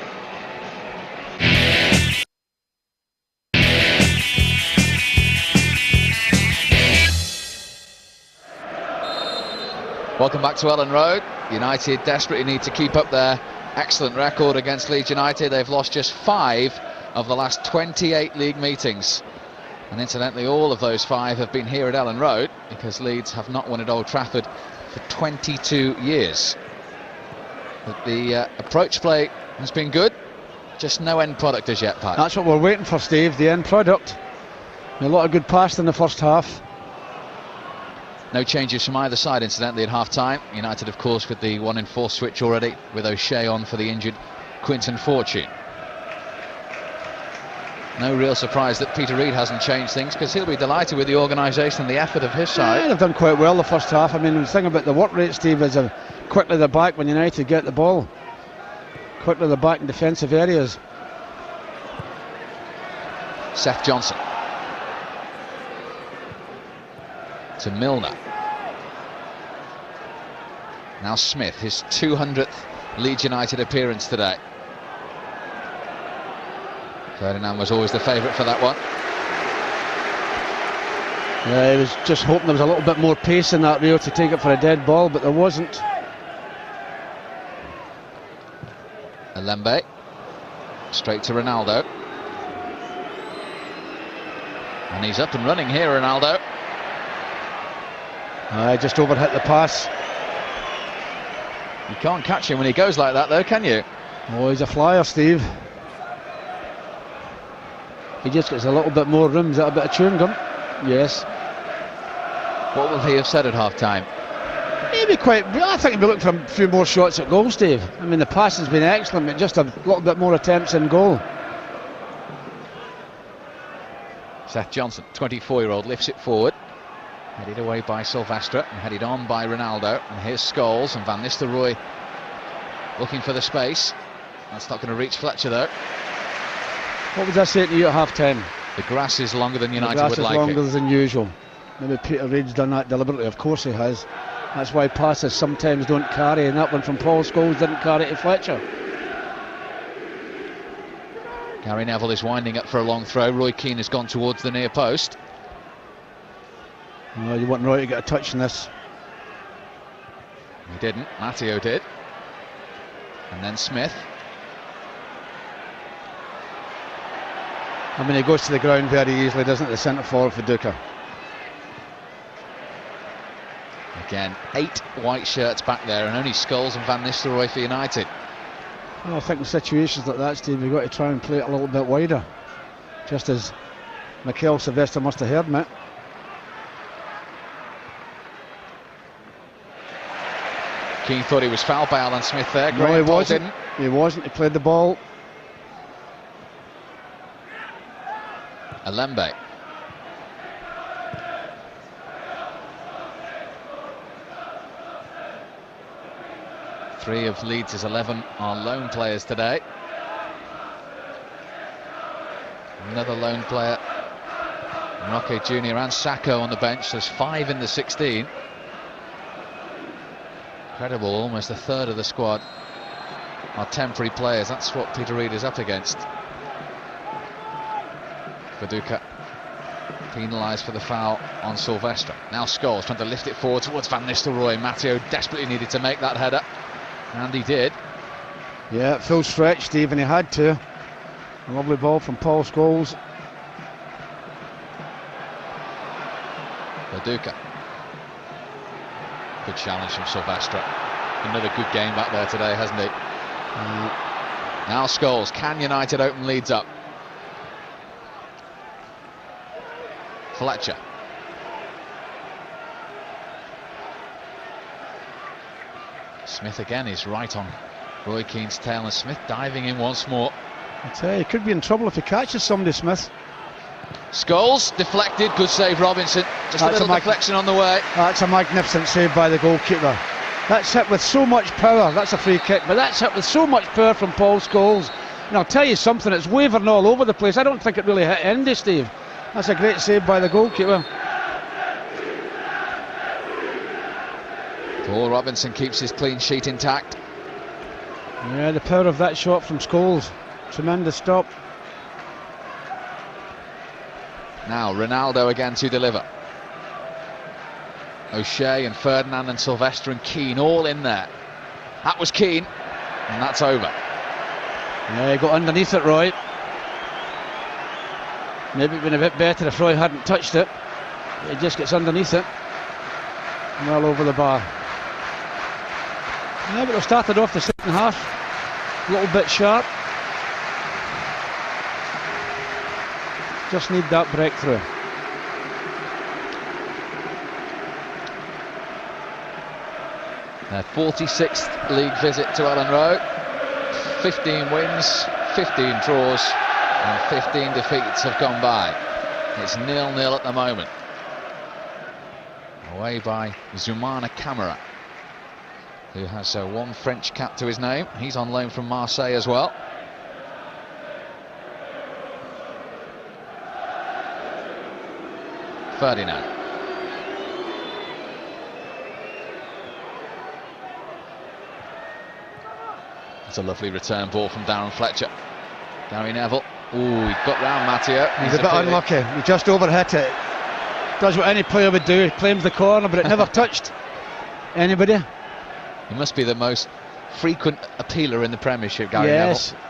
Welcome back to Ellen Road. United desperately need to keep up their excellent record against Leeds United. They've lost just 5 of the last 28 league meetings. And incidentally, all of those 5 have been here at Ellen Road, because Leeds have not won at Old Trafford for 22 years. But the approach play has been good, just no end product as yet, Pat. That's what we're waiting for, Steve, the end product. A lot of good pass in the first half. No changes from either side, incidentally, at half-time. United, of course, with the 1-in-4 switch already, with O'Shea on for the injured Quinton Fortune. No real surprise that Peter Reid hasn't changed things, because he'll be delighted with the organisation and the effort of his side. Yeah, they've done quite well the first half. I mean, the thing about the work rate, Steve, is how quickly they're back when United get the ball. Quickly they're back in defensive areas. Seth Johnson. To Milner. Now Smith, his 200th Leeds United appearance today. Ferdinand was always the favourite for that one. Yeah, he was just hoping there was a little bit more pace in that reel to take it for a dead ball, but there wasn't. Alembe. Straight to Ronaldo. And he's up and running here, Ronaldo. Just overhit the pass. You can't catch him when he goes like that though, can you? Oh, he's a flyer, Steve. He just gets a little bit more room. Is that a bit of chewing gum? Yes. What will he have said at half-time? He'd be quite... I think he'd be looking for a few more shots at goal, Steve. I mean, the pass has been excellent, but just a little bit more attempts in goal. Seth Johnson, 24-year-old, lifts it forward. Headed away by Silvestre and headed on by Ronaldo. And here's Scholes and Van Nistelrooy looking for the space. That's not going to reach Fletcher though. What was I saying to you at half-time? The grass is longer than United would like it. The grass is longer than usual. Maybe Peter Reid's done that deliberately. Of course he has. That's why passes sometimes don't carry, and that one from Paul Scholes didn't carry to Fletcher. Gary Neville is winding up for a long throw. Roy Keane has gone towards the near post. No, you want Roy to get a touch in this. He didn't. Matteo did. And then Smith. I mean, he goes to the ground very easily, doesn't it, the centre forward for Duca. Again, 8 white shirts back there, and only Scholes and Van Nistelrooy for United. Well, I think in situations like that, Steve, you've got to try and play it a little bit wider. Just as Mikel Sylvester must have heard me. Keane thought he was fouled by Alan Smith there. No, he wasn't. He wasn't. He played the ball. Alembe. Three of Leeds' 11 are loan players today. Another loan player, Roque Jr. and Sacco on the bench. There's 5 in the 16. Incredible, almost a third of the squad are temporary players. That's what Peter Reid is up against. Viduka penalised for the foul on Silvestre. Now Scholes trying to lift it forward towards Van Nistelrooy. Matteo desperately needed to make that header, and he did. Yeah, full stretch, Steve, and he had to. A lovely ball from Paul Scholes. Viduka. Good challenge from Silvestre. Another good game back there today, hasn't he? Now Scholes. Can United open Leeds up? Fletcher. Smith again is right on Roy Keane's tail, and Smith diving in once more. I tell you, he could be in trouble if he catches somebody, Smith. Scholes deflected, good save Robinson. Just a little deflection on the way. That's a magnificent save by the goalkeeper. That's hit with so much power. That's a free kick, but that's hit with so much power from Paul Scholes. And I'll tell you something, it's wavering all over the place. I don't think it really hit Indy, Steve. That's a great save by the goalkeeper. Paul Robinson keeps his clean sheet intact. Yeah, the power of that shot from Scholes. Tremendous stop. Now Ronaldo again to deliver. O'Shea and Ferdinand and Silvestre and Keane all in there. That was Keane, and that's over. Yeah, he got underneath it, Roy. Maybe it'd been a bit better if Roy hadn't touched it. He just gets underneath it. Well over the bar. Yeah, but they've started off the second half a little bit sharp. Just need that breakthrough. Their 46th league visit to Ellen Road. 15 wins, 15 draws, and 15 defeats have gone by. It's 0-0 at the moment. Away by Zoumana Camara, who has one French cap to his name. He's on loan from Marseille as well. Ferdinand. It's a lovely return ball from Darren Fletcher. Gary Neville. Ooh, he got round Matteo. He's a bit unlucky. He just overhit it. Does what any player would do. He claims the corner, but it never touched anybody. He must be the most frequent appealer in the Premiership, Gary yes. Neville.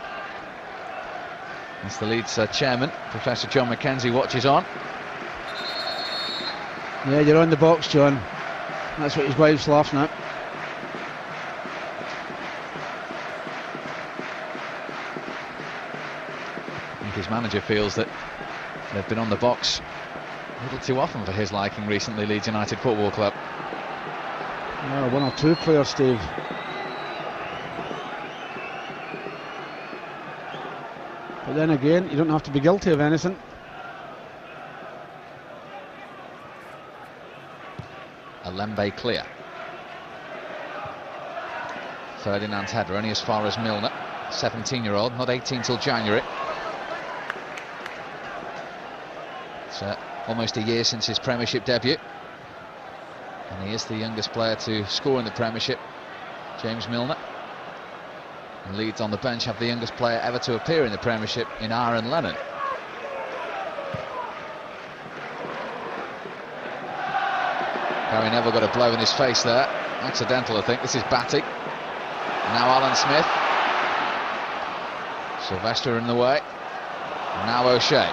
As the Leeds chairman, Professor John Mackenzie, watches on. Yeah, you're on the box, John. That's what his wife's laughing at. I think his manager feels that they've been on the box a little too often for his liking recently, Leeds United Football Club. Well, one or two players, Steve. But then again, you don't have to be guilty of anything. Alembe clear. Ferdinand's header only as far as Milner, 17-year-old, not 18 till January. It's almost a year since his Premiership debut, and he is the youngest player to score in the Premiership, James Milner. And Leeds on the bench have the youngest player ever to appear in the Premiership in Aaron Lennon. Gary Neville got a blow in his face there. Accidental, I think. This is Batty. Now Alan Smith. Sylvester in the way. Now O'Shea.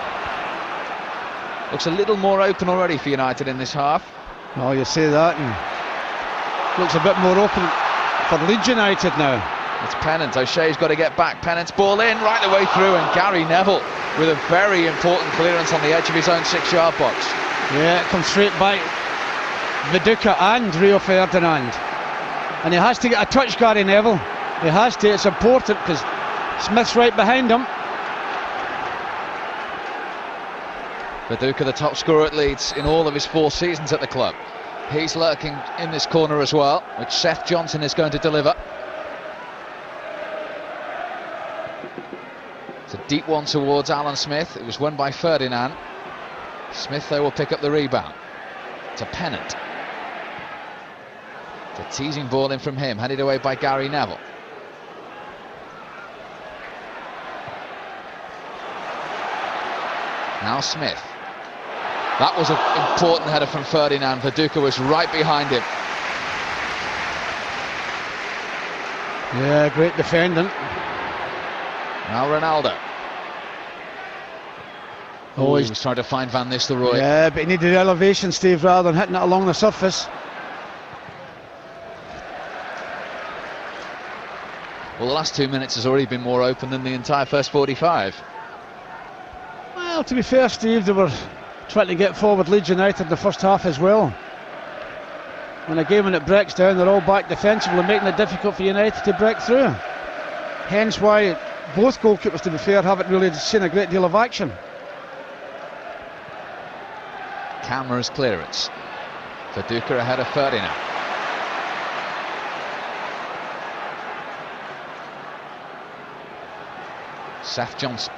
Looks a little more open already for United in this half. Oh, you say that, and looks a bit more open for Leeds United now. It's Pennant. O'Shea's got to get back. Pennant's ball in right the way through, and Gary Neville with a very important clearance on the edge of his own 6-yard box. Yeah, it comes straight by Viduka and Rio Ferdinand. And he has to get a touch, Gary Neville. He has to. It's important because Smith's right behind him. Viduka, the top scorer at Leeds in all of his 4 seasons at the club. He's lurking in this corner as well, which Seth Johnson is going to deliver. It's a deep one towards Alan Smith. It was won by Ferdinand. Smith, though, will pick up the rebound. To Pennant. It's a teasing ball in from him, headed away by Gary Neville. Now Smith. That was an important header from Ferdinand. Viduka was right behind him. Yeah, great defending. Now Ronaldo. Oh, he was trying to find Van Nistelrooy. Yeah, but he needed elevation, Steve, rather than hitting it along the surface. Well, the last 2 minutes has already been more open than the entire first 45. Well, to be fair, Steve, they were trying to get forward Leeds United in the first half as well. When a game when it breaks down, they're all back defensively, making it difficult for United to break through. Hence why both goalkeepers, to be fair, haven't really seen a great deal of action. Camera's clearance. Viduka ahead of Ferdinand. Seth Johnson.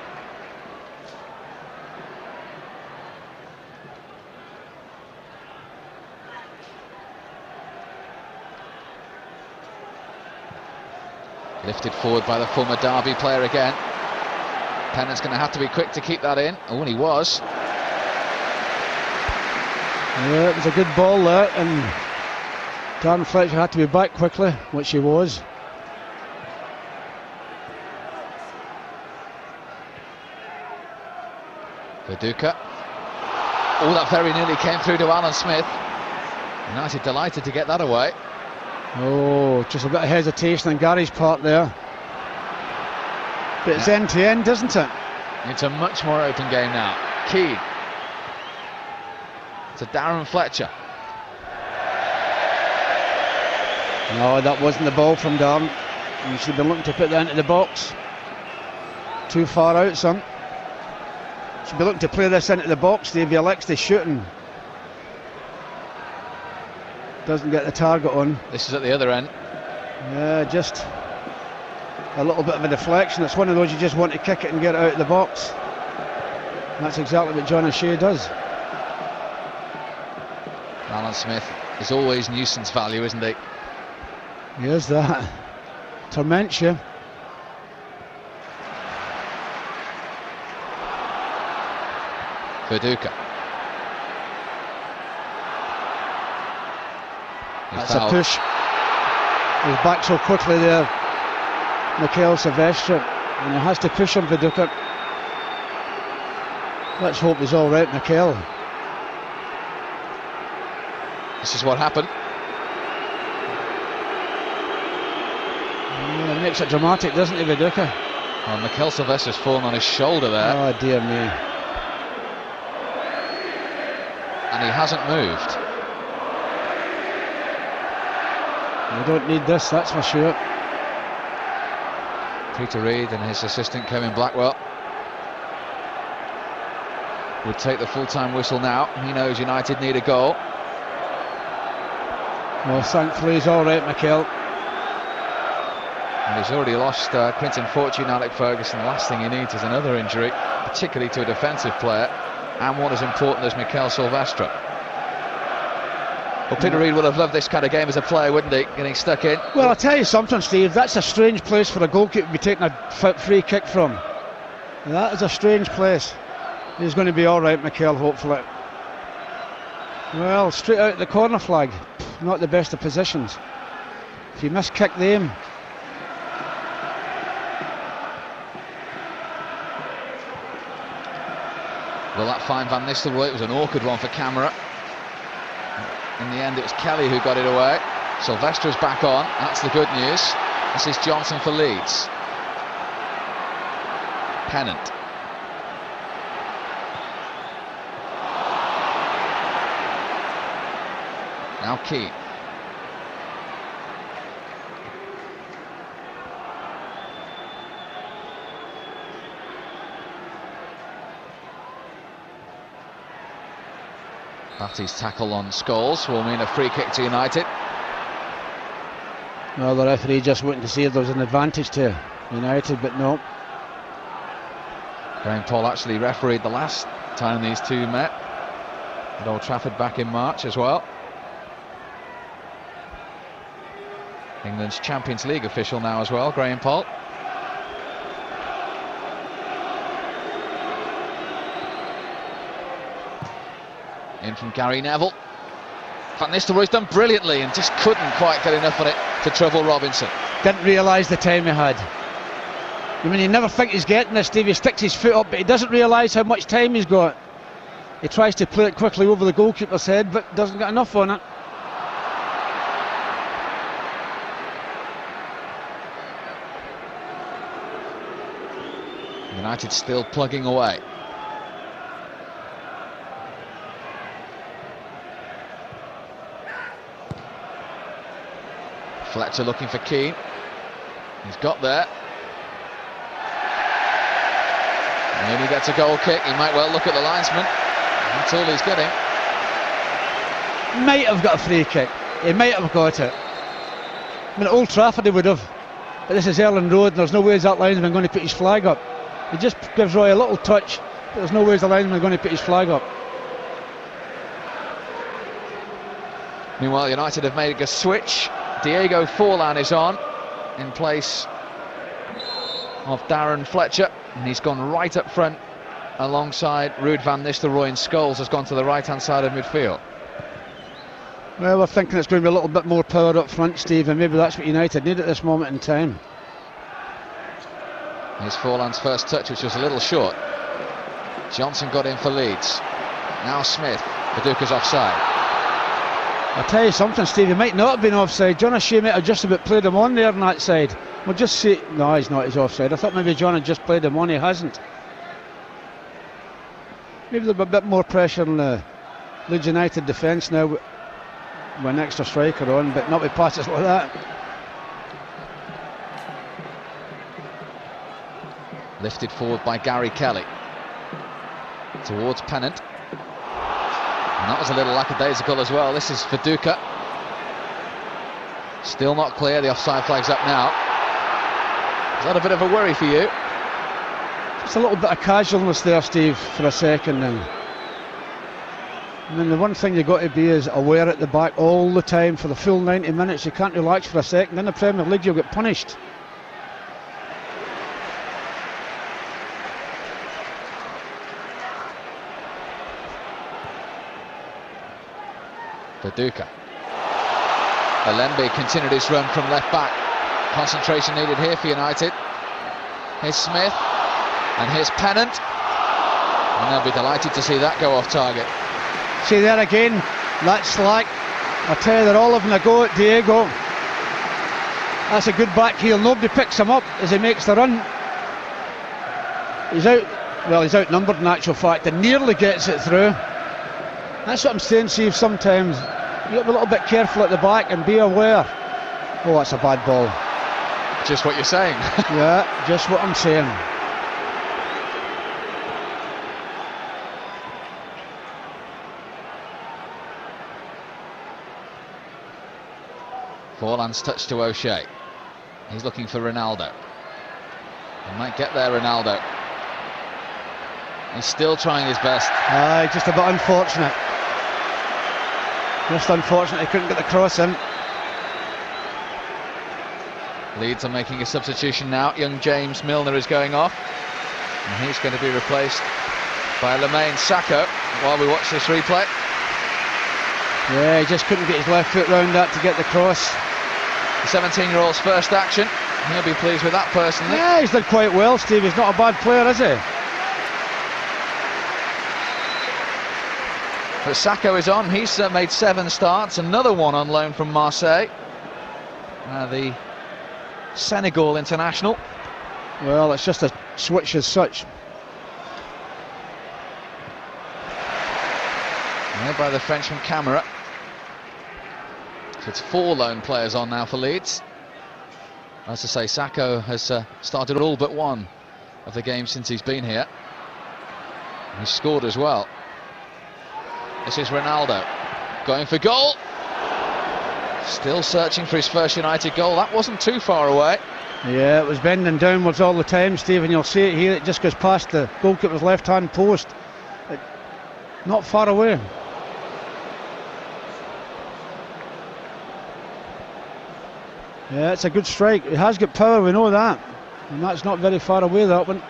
Lifted forward by the former Derby player again. Pennant's going to have to be quick to keep that in. Oh, and he was. Yeah, it was a good ball there, and Darren Fletcher had to be back quickly, which he was. Viduka. Oh, that very nearly came through to Alan Smith. United delighted to get that away. Oh, just a bit of hesitation on Gary's part there. But it's end to end, isn't it? It's a much more open game now. Keane. To Darren Fletcher. No, that wasn't the ball from Darren. You should be looking to put that into the box. Too far out, son. Should be looking to play this into the box. Davey elects to shooting. Doesn't get the target on. This is at the other end. Yeah, just a little bit of a deflection. It's one of those you just want to kick it and get it out of the box. And that's exactly what John O'Shea does. Alan Smith is always nuisance value, isn't he? He is that. Torments you. Viduka. That's a push. He's back so quickly there, Mikel Silvestre, and he has to push him, Viduka. Let's hope he's all right, Mikel. This is what happened. Yeah, it makes it dramatic, doesn't it, Viduka? Oh, Mikel Silvestre's fallen on his shoulder there. Oh dear me. And he hasn't moved. We don't need this, that's for sure. Peter Reid and his assistant Kevin Blackwell would take the full-time whistle now. He knows United need a goal. Well, thankfully he's all right, Mikel. And he's already lost Quinton Fortune, Alec Ferguson. The last thing he needs is another injury, particularly to a defensive player, and one as important as Mikel Silvestre. Well, Peter Reid would have loved this kind of game as a player, wouldn't he? Getting stuck in. Well, I'll tell you something, Steve. That's a strange place for a goalkeeper to be taking a free kick from. That is a strange place. He's going to be all right, Mikel, hopefully. Well, straight out the corner flag, not the best of positions. If you miss kick the aim. Will that find Van Nistelrooy? It was an awkward one for camera. In the end, it was Kelly who got it away. Sylvester's back on. That's the good news. This is Johnson for Leeds. Pennant. Now Keane. Batty's tackle on Scholes will mean a free kick to United. Well, the referee just wanted to see if there was an advantage to United, but no. Graham Paul actually refereed the last time these two met at Old Trafford back in March as well. England's Champions League official now as well, Graham Paul. In from Gary Neville. Van Nistelrooy's done brilliantly and just couldn't quite get enough on it to trouble Robinson. Didn't realise the time he had. I mean, you never think he's getting this, Steve. He sticks his foot up, but he doesn't realise how much time he's got. He tries to play it quickly over the goalkeeper's head, but doesn't get enough on it. United still plugging away. Fletcher looking for Keane. He's got there. And then he gets a goal kick. He might well look at the linesman. That's all he's getting. Might have got a free kick. He might have got it. I mean, at Old Trafford he would have. But this is Elland Road and there's no ways that linesman going to put his flag up. He just gives Roy a little touch, but there's no ways the linesman going to put his flag up. Meanwhile, United have made a switch. Diego Forlan is on in place of Darren Fletcher, and he's gone right up front alongside Ruud van Nistelrooy, and Scholes has gone to the right hand side of midfield. Well, we're thinking it's going to be a little bit more power up front, Steve, and maybe that's what United need at this moment in time. Here's Forlan's first touch, which was a little short. Johnson got in for Leeds. Now Smith. Paducah's offside. I'll tell you something, Steve, he might not have been offside. John O'Shea might have just about played him on there on that side. We'll just see. No, he's not, he's offside. I thought maybe John had just played him on, he hasn't. Maybe there'll be a bit more pressure on the Leeds United defence now with an extra striker on, but not with passes like that. Lifted forward by Gary Kelly. Towards Pennant. And that was a little lackadaisical as well. This is Paducah. Still not clear. The offside flag's up now. Is that a bit of a worry for you? Just a little bit of casualness there, Steve, for a second. And then the one thing you've got to be is aware at the back all the time for the full 90 minutes. You can't relax for a second. In the Premier League, you'll get punished. Paducah. Alembe continued his run from left back. Concentration needed here for United. Here's Smith. And here's Pennant. And they'll be delighted to see that go off target. See there again, that slack. I tell you, they're all having a go at Diego. That's a good back heel. Nobody picks him up as he makes the run. He's out. Well, he's outnumbered in actual fact and nearly gets it through. That's what I'm saying, Steve. Sometimes you got to be a little bit careful at the back and be aware. Oh, that's a bad ball. Just what you're saying. Yeah, just what I'm saying. Forlan's touch to O'Shea. He's looking for Ronaldo. He might get there, Ronaldo. He's still trying his best. Just a bit unfortunate. Just unfortunate he couldn't get the cross in. Leeds are making a substitution now. Young James Milner is going off. And he's going to be replaced by Lemane Sacco while we watch this replay. Yeah, he just couldn't get his left foot round that to get the cross. The 17-year-old's first action. He'll be pleased with that personally. Yeah, he's done quite well, Steve. He's not a bad player, is he? But Sacco is on. He's made 7 starts. Another one on loan from Marseille. The Senegal international. Well, it's just a switch as such. Made by the Frenchman Camara. So it's 4 lone players on now for Leeds. As I say, Sacco has started all but one of the games since he's been here. He scored as well. This is Ronaldo going for goal. Still searching for his first United goal. That wasn't too far away. Yeah, it was bending downwards all the time, Stephen. You'll see it here. It just goes past the goalkeeper's left-hand post. Not far away. Yeah, it's a good strike. He has got power, we know that. And that's not very far away, that one.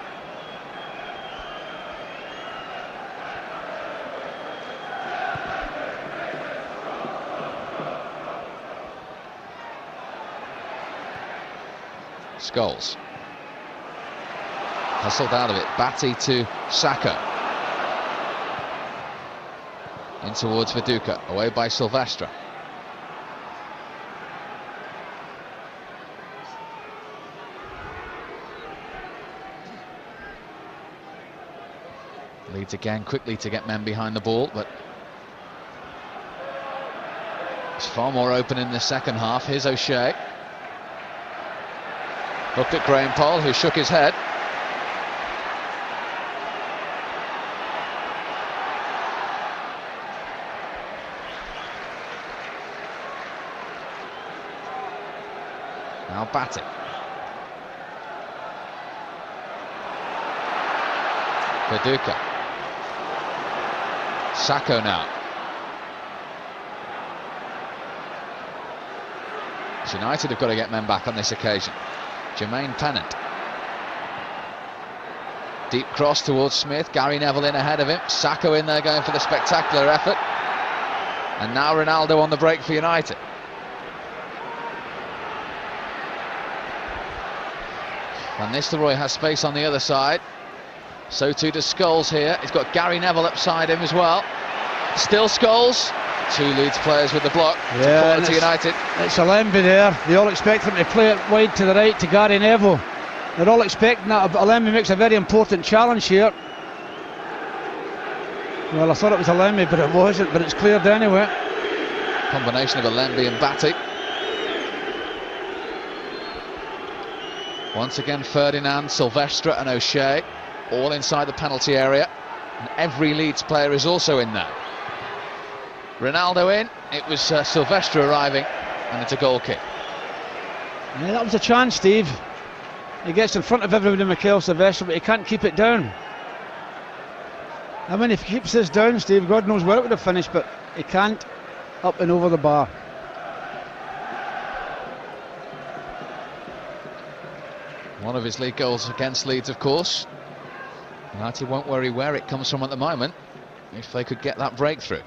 Scholes. Hustled out of it. Batty to Sacco. In towards Viduka. Away by Silvestre. Leeds again quickly to get men behind the ball, but it's far more open in the second half. Here's O'Shea. Looked at Graham Poll, who shook his head. Now Batty. Viduka. Sacco now. United have got to get men back on this occasion. Jermaine Pennant. Deep cross towards Smith. Gary Neville in ahead of him. Sacco in there going for the spectacular effort. And now Ronaldo on the break for United. Van Nistelrooy has space on the other side. So too does Scholes here. He's got Gary Neville upside him as well. Still Scholes. 2 Leeds players with the block. Yeah, to United. It's Alembi there. They all expect him to play it wide to the right to Gary Neville. They're all expecting that. Alembi makes a very important challenge here. Well, I thought it was Alembi, but it wasn't. But it's cleared anyway. Combination of Alembi and Batty. Once again, Ferdinand, Silvestre and O'Shea all inside the penalty area, and every Leeds player is also in there. Ronaldo in. It was Silvestre arriving, and it's a goal kick. Yeah, that was a chance, Steve. He gets in front of everybody, Mikel Silvestre, but he can't keep it down. I mean, if he keeps this down, Steve, God knows where it would have finished, but he can't. Up and over the bar. One of his league goals against Leeds, of course. United won't worry where it comes from at the moment, if they could get that breakthrough.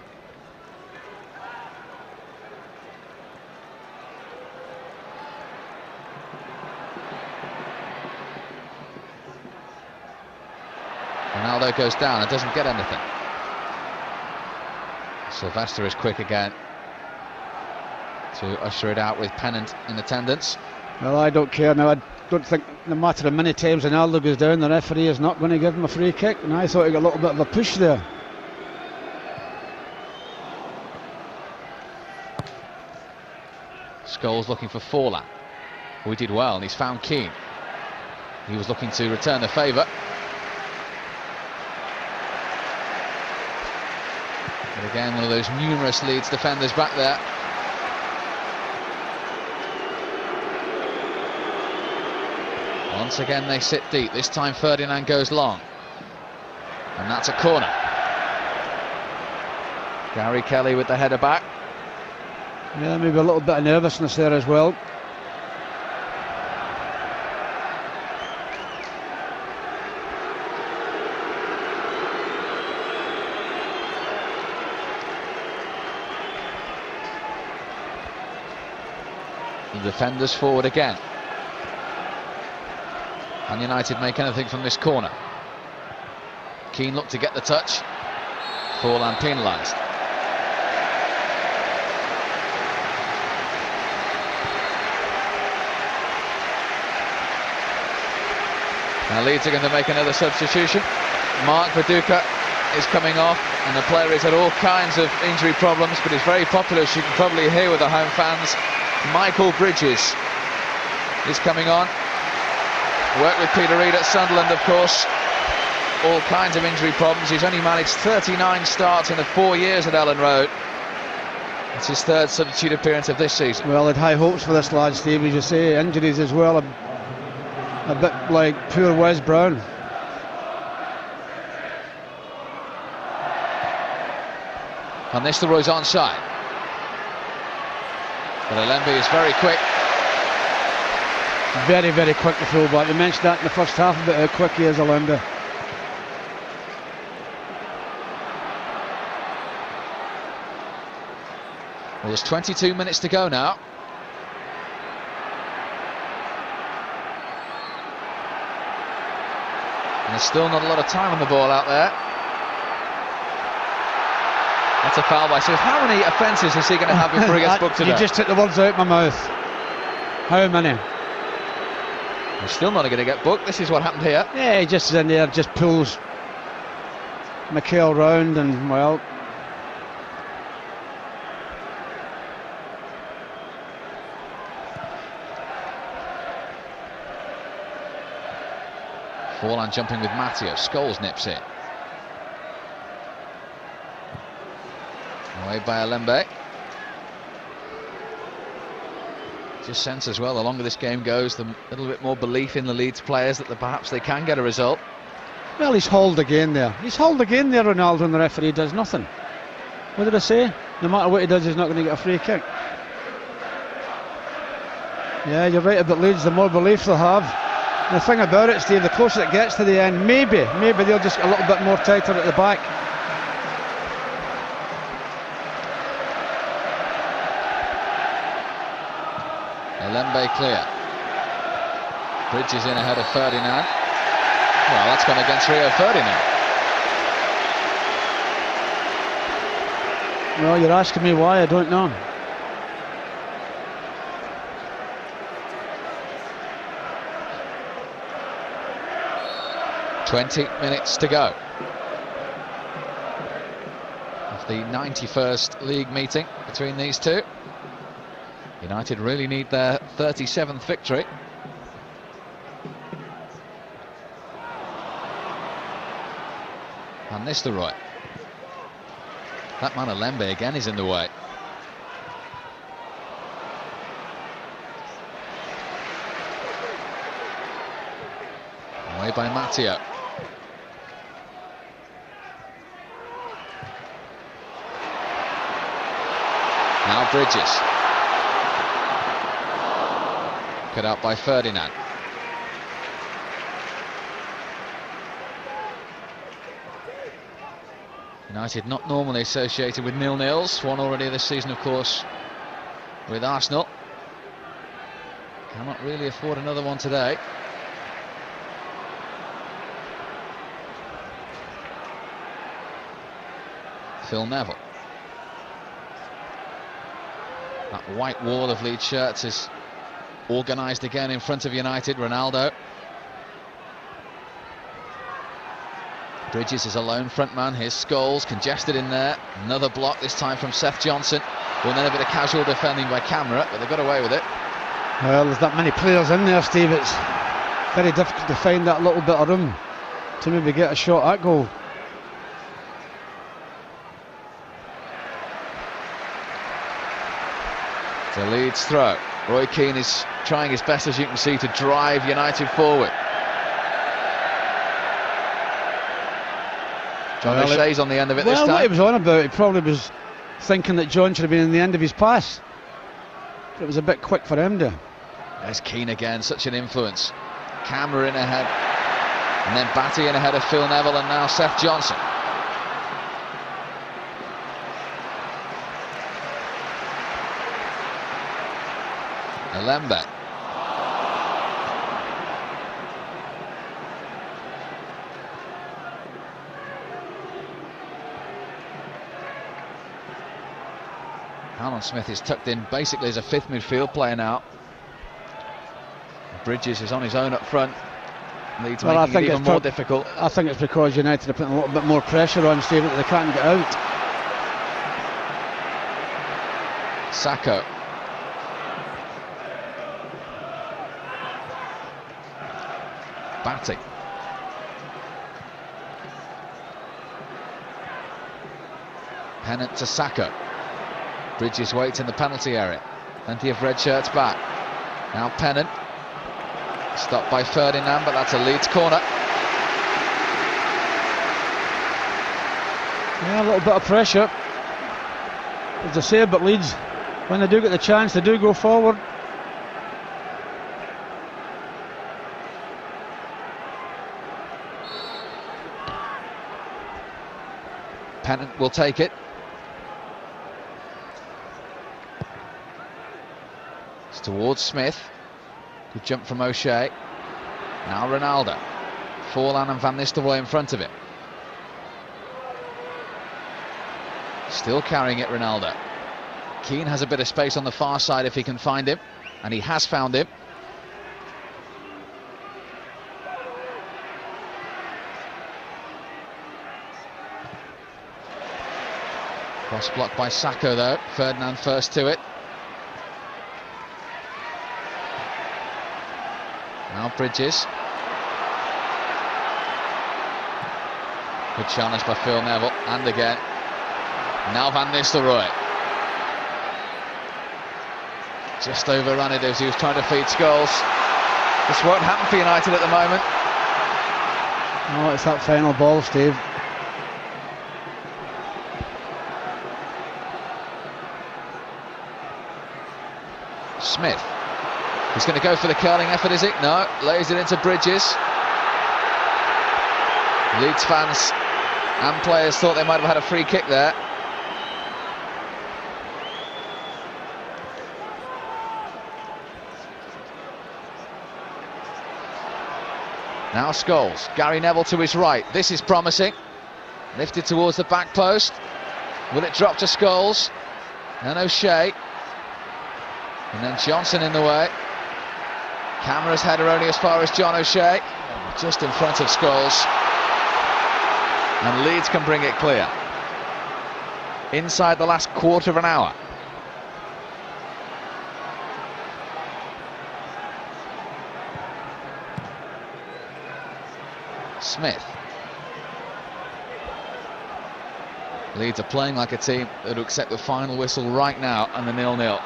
Ronaldo goes down and doesn't get anything. Silvestre is quick again to usher it out with Pennant in attendance. Well, I don't care now. I don't think, no matter how many times Ronaldo goes down, the referee is not going to give him a free kick. And I thought he got a little bit of a push there. Scholes looking for Forlan, who he did well, and he's found Keane. He was looking to return the favour. But again, one of those numerous Leeds defenders back there. Once again they sit deep. This time Ferdinand goes long, and that's a corner. Gary Kelly with the header back. Yeah, maybe a little bit of nervousness there as well. The defenders forward again. And United make anything from this corner. Keane looked to get the touch. Forlan penalised. Now Leeds are going to make another substitution. Mark Viduka is coming off, and the player has had all kinds of injury problems, but he's very popular, as you can probably hear with the home fans. Michael Bridges is coming on. Worked with Peter Reid at Sunderland, of course. All kinds of injury problems. He's only managed 39 starts in the 4 years at Ellen Road. It's his third substitute appearance of this season. Well, had high hopes for this lad, Steve, as you say. Injuries as well, a bit like poor Wes Brown. Van Nistelrooy's onside. But Alembe is very quick. Very, very quick to full back. You mentioned that in the first half about how quick he is, Alembe. Well, there's 22 minutes to go now. And there's still not a lot of time on the ball out there. That's a foul by Smith. How many offences is he going to have before he gets booked today? You just took the words out of my mouth. How many? He's still not going to get booked. This is what happened here. Yeah, he just is in there, just pulls McHale round, and well, Forlan jumping with Matteo. Scholes nips in. Away by Alembe. Just sense as well, the longer this game goes, the little bit more belief in the Leeds players that perhaps they can get a result. well, he's hauled again there. He's hauled again there, Ronaldo, and the referee does nothing. What did I say? No matter what he does, he's not going to get a free kick. Yeah, you're right about Leeds. The more belief they'll have. And the thing about it, Steve, the closer it gets to the end, maybe they'll just get a little bit more tighter at the back. Alembe clear. Bridges in ahead of Ferdinand. Well, that's gone against Rio Ferdinand. Well, you're asking me why, I don't know. "20 minutes to go of the 91st league meeting between these two. United really need their 37th victory. Van Nistelrooy. That man Alembe again is in the way. Away by Matteo. Now Bridges. Cut out by Ferdinand. United not normally associated with nil-nils. One already this season, of course, with Arsenal. Cannot really afford another one today. Phil Neville. That white wall of Leeds shirts is organised again in front of United. Ronaldo. Bridges is a lone front man. Here's Scholes, congested in there. Another block, this time from Seth Johnson. Well, then a bit of casual defending by Camera, but they got away with it. Well, there's that many players in there, Steve. It's very difficult to find that little bit of room to maybe get a shot at goal. It's a Leeds throw. Roy Keane is trying his best, as you can see, to drive United forward. John O'Shea's on the end of it this time. Well, what he was on about, he probably was thinking that John should have been in the end of his pass. But it was a bit quick for him to. There's Keane again, such an influence. Camera in ahead. And then Batty in ahead of Phil Neville, and now Seth Johnson. Alembe. Alan Smith is tucked in basically as a fifth midfield player now. Bridges is on his own up front. Leeds making it even more difficult. I think it's because United are putting a little bit more pressure on Steve that they can't get out. Sacco. Batty. Pennant to Sacco. Bridges waits in the penalty area. Plenty of red shirts back. Now Pennant. Stopped by Ferdinand, but that's a Leeds corner. Yeah, a little bit of pressure. As I say, but Leeds, when they do get the chance, they do go forward. Pennant will take it. It's towards Smith. Good jump from O'Shea. Now Ronaldo. Forlan and Van Nistelrooy in front of him. Still carrying it, Ronaldo. Keane has a bit of space on the far side if he can find him, and he has found him. Cross blocked by Sacco though. Ferdinand first to it. Now Bridges. Good challenge by Phil Neville, and again. Now Van Nistelrooy. Just overrun it as he was trying to feed Scholes. This won't happen for United at the moment. Oh, it's that final ball, Steve. Smith. He's going to go for the curling effort, is it? No, lays it into Bridges. Leeds fans and players thought they might have had a free kick there. Now Scholes, Gary Neville to his right. This is promising. Lifted towards the back post. Will it drop to Scholes? And O'Shea. And then Johnson in the way. Camera's header only as far as John O'Shea. Just in front of Scholes. And Leeds can bring it clear. Inside the last quarter of an hour. Smith. Leeds are playing like a team that will accept the final whistle right now and the 0-0.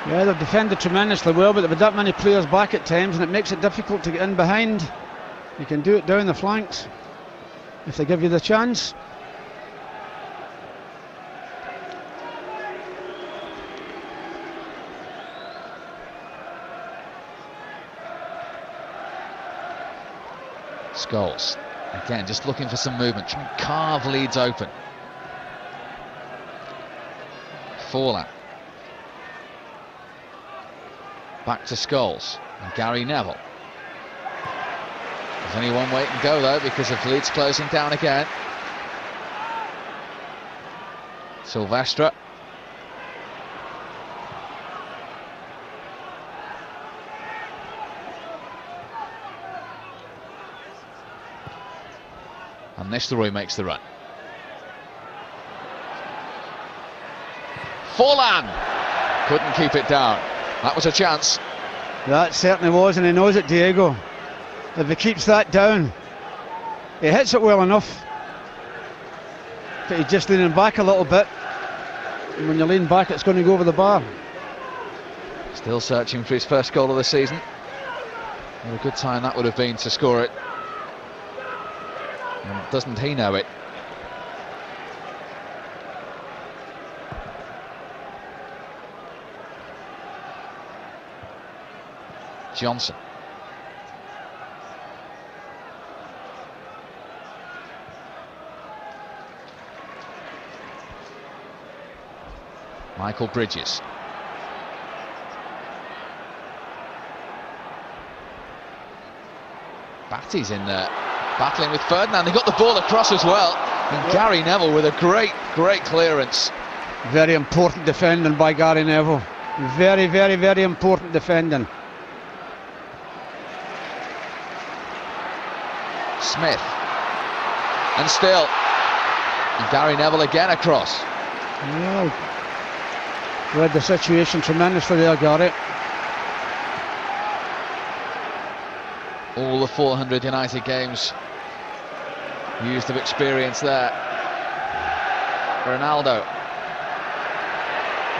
Yeah, they've defended tremendously well, but with that many players back at times, and it makes it difficult to get in behind. You can do it down the flanks if they give you the chance. Scholes, again, just looking for some movement, trying to carve Leeds open. Forlan. Back to Scholes and Gary Neville. There's only one way to go though, because of Leeds closing down again. Silvestre. And Nistelrooy makes the run. Forlan couldn't keep it down. That was a chance. That certainly was, and he knows it, Diego. If he keeps that down, he hits it well enough, but he's just leaning back a little bit, and when you lean back it's going to go over the bar. Still searching for his first goal of the season. What a good time that would have been to score it. And doesn't he know it? Johnson. Michael Bridges. Batty's in there, battling with Ferdinand. They got the ball across as well. And Gary Neville with a great clearance. Very important defending by Gary Neville. Very, very, very important defending. Smith. And still. And Gary Neville again across. Well, read the situation tremendously there, Gary. All the 400 United games used of experience there. Ronaldo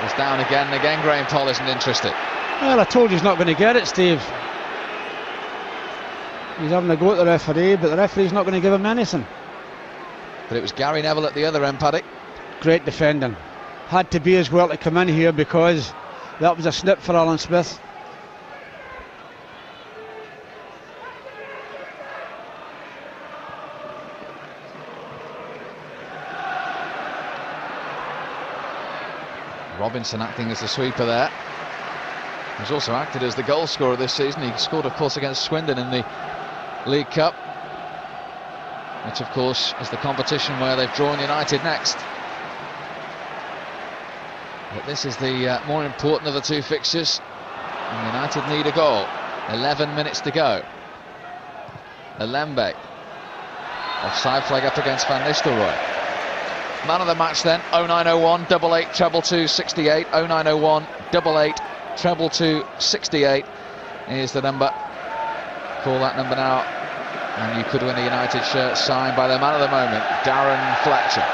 was down again and again. Graham Poll isn't interested. Well, I told you he's not going to get it, Steve. He's having a go at the referee, but the referee's not going to give him anything. But it was Gary Neville at the other end, Paddy. Great defending. Had to be as well to come in here, because that was a snip for Alan Smith. Robinson acting as the sweeper there. He's also acted as the goal scorer this season. He scored, of course, against Swindon in the League Cup, which, of course, is the competition where they've drawn United next. But this is the more important of the two fixtures, and United need a goal. 11 minutes to go. Alembe. Offside flag up against Van Nistelrooy. Man of the match then, 0901 88 222 68, 0901 88 222 68 is the number. Call that number now, and you could win a United shirt signed by the man of the moment, Darren Fletcher.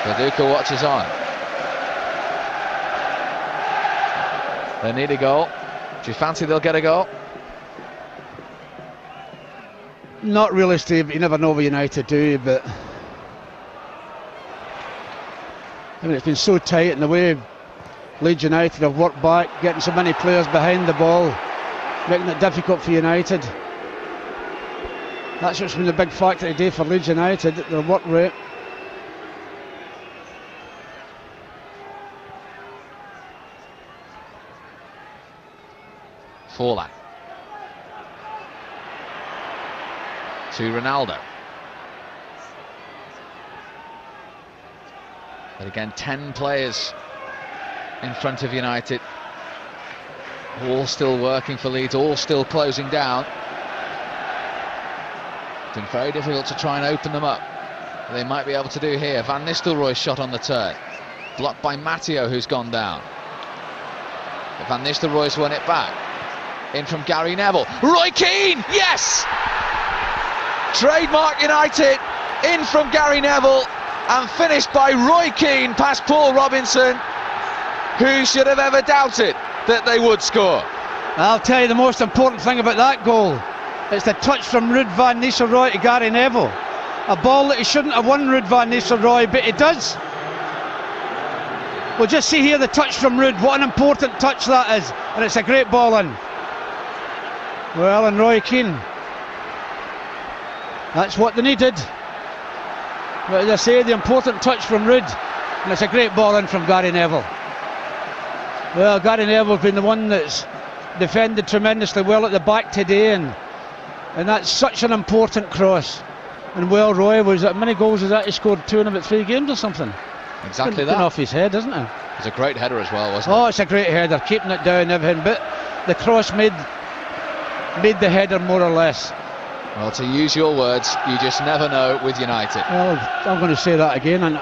Paducah watches on. They need a goal. Do you fancy they'll get a goal? Not really, Steve. You never know what United do, but I mean, it's been so tight, and the way Leeds United have worked back, getting so many players behind the ball, making it difficult for United. That's what's been the big factor today for Leeds United, their work rate. Forlan to Ronaldo. But again, 10 players in front of United, all still working for Leeds, all still closing down. It's been very difficult to try and open them up. They might be able to do here. Van Nistelrooy's shot on the turn, blocked by Matteo, who's gone down. But Van Nistelrooy's won it back. In from Gary Neville. Roy Keane, yes! Trademark United, in from Gary Neville, and finished by Roy Keane past Paul Robinson. Who should have ever doubted that they would score? I'll tell you the most important thing about that goal. It's the touch from Ruud van Nistelrooy to Gary Neville. A ball that he shouldn't have won, Ruud van Nistelrooy, but he does. We'll just see here the touch from Ruud. What an important touch that is. And it's a great ball in. Well, and Roy Keane, that's what they needed. But as I say, the important touch from Ruud, and it's a great ball in from Gary Neville. Well, Gary Neville's been the one that's defended tremendously well at the back today, and that's such an important cross. And well, Roy, was that many goals has that? He scored 2 in about 3 games or something. Exactly that. Off his head, isn't it? It's a great header as well, wasn't it? Oh, it's a great header, keeping it down, everything. But the cross made the header more or less. Well, to use your words, you just never know with United. Well, I'm going to say that again. And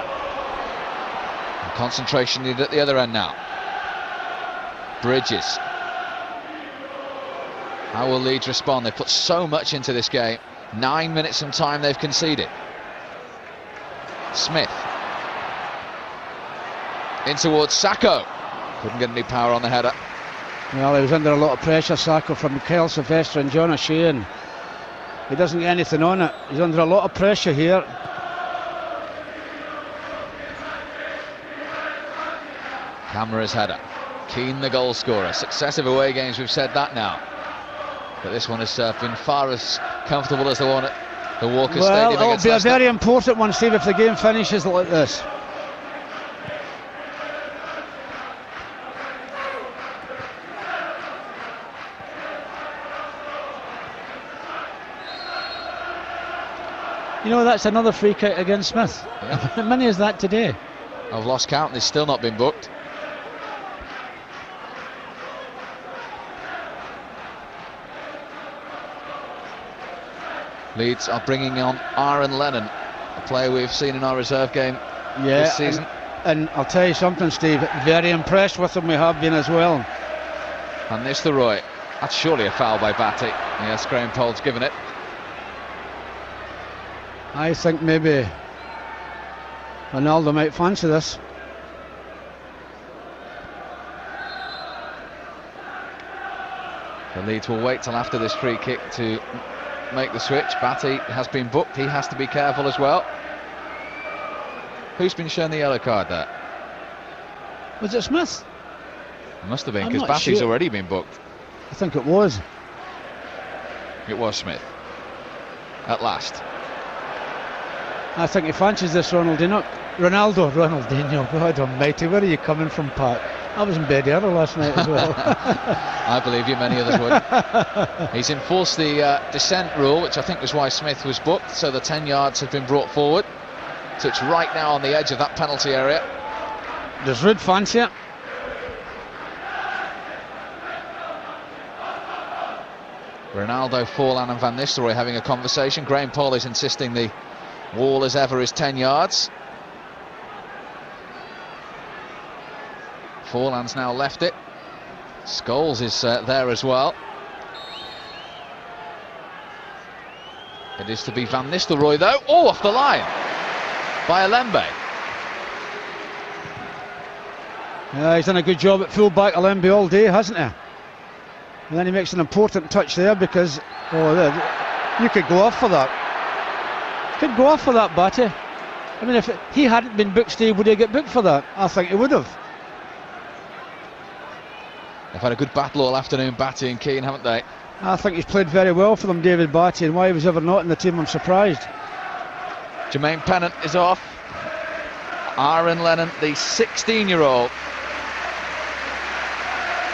concentration needed at the other end now. Bridges. How will Leeds respond? They've put so much into this game. 9 minutes from time they've conceded. Smith. In towards Sacco. Couldn't get any power on the header. Well, he was under a lot of pressure, Sacco, from Kyle Sylvester and John O'Shea, and he doesn't get anything on it. He's under a lot of pressure here. Camera's header. Keane the goal scorer. Successive away games, we've said that now. But this one has been far as comfortable as the one at the Walker Stadium. Well, it'll be a very important one, Steve, if the game finishes like this. You know, that's another free kick against Smith. Yeah. How many is that today? I've lost count, they've still not been booked. Leeds are bringing on Aaron Lennon, a player we've seen in our reserve game this season. And I'll tell you something, Steve, very impressed with him we have been as well. And this the Roy. That's surely a foul by Batty. Yes, Graham Poll's given it. I think maybe Ronaldo might fancy this. The Leeds will wait till after this free kick to make the switch. Batty has been booked, he has to be careful as well. Who's been shown the yellow card there? Was it Smith? It must have been, I'm because not Batty's sure. already been booked. I think it was. It was Smith. At last. I think he fancies this Ronaldinho. Ronaldinho, God almighty, where are you coming from, Pat? I was in bed early last night as well. I believe you, many others would. He's enforced the descent rule, which I think was why Smith was booked, so the 10 yards have been brought forward. So it's right now on the edge of that penalty area. Does Ruud fancy it? Ronaldo, Forlan and Van Nistelrooy having a conversation. Graham Poll is insisting the wall as ever is 10 yards. Forlan's now left it. Scholes is there as well. It is to be Van Nistelrooy though. Oh, off the line by Alembe. Yeah, he's done a good job at full-back Alembe all day, hasn't he? And then he makes an important touch there because, you could go off for that. Could go off for that, Batty. I mean, if he hadn't been booked, Steve, would he get booked for that? I think he would have. They've had a good battle all afternoon, Batty and Keane, haven't they? I think he's played very well for them, David Batty, and why he was ever not in the team, I'm surprised. Jermaine Pennant is off. Aaron Lennon, the 16-year-old.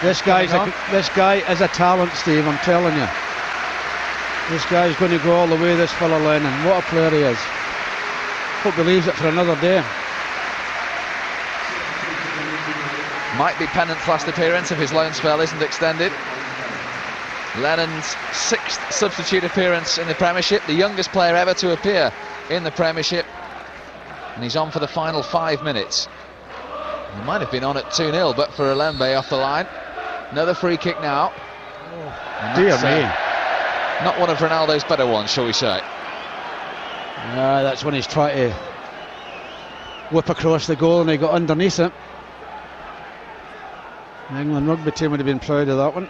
This guy is a talent, Steve, I'm telling you. This guy's going to go all the way, this fella Lennon. What a player he is. Hope he leaves it for another day. Might be Pennant's last appearance if his loan spell isn't extended. Lennon's 6th substitute appearance in the Premiership, the youngest player ever to appear in the Premiership. And he's on for the final 5 minutes. He might have been on at 2-0, but for Alembe off the line. Another free kick now. Dear me. Not one of Ronaldo's better ones, shall we say. That's when he's trying to whip across the goal and he got underneath it. The England rugby team would have been proud of that one.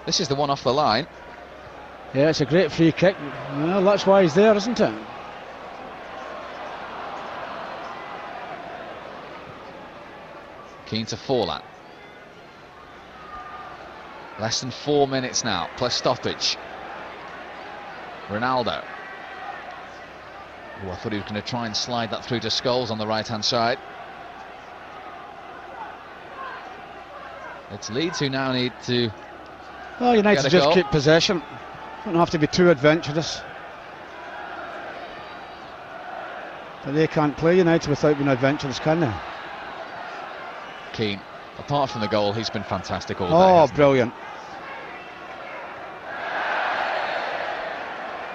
This is the one off the line. Yeah, it's a great free kick. Well, that's why he's there, isn't it? Keane to Forlan. Less than 4 minutes now, plus stoppage. Ronaldo. Oh, I thought he was going to try and slide that through to Scholes on the right-hand side. It's Leeds who now need to Well, United just goal. keep possession. Don't have to be too adventurous. But they can't play United without being adventurous, can they? Keane. Apart from the goal, he's been fantastic all day. Oh, brilliant.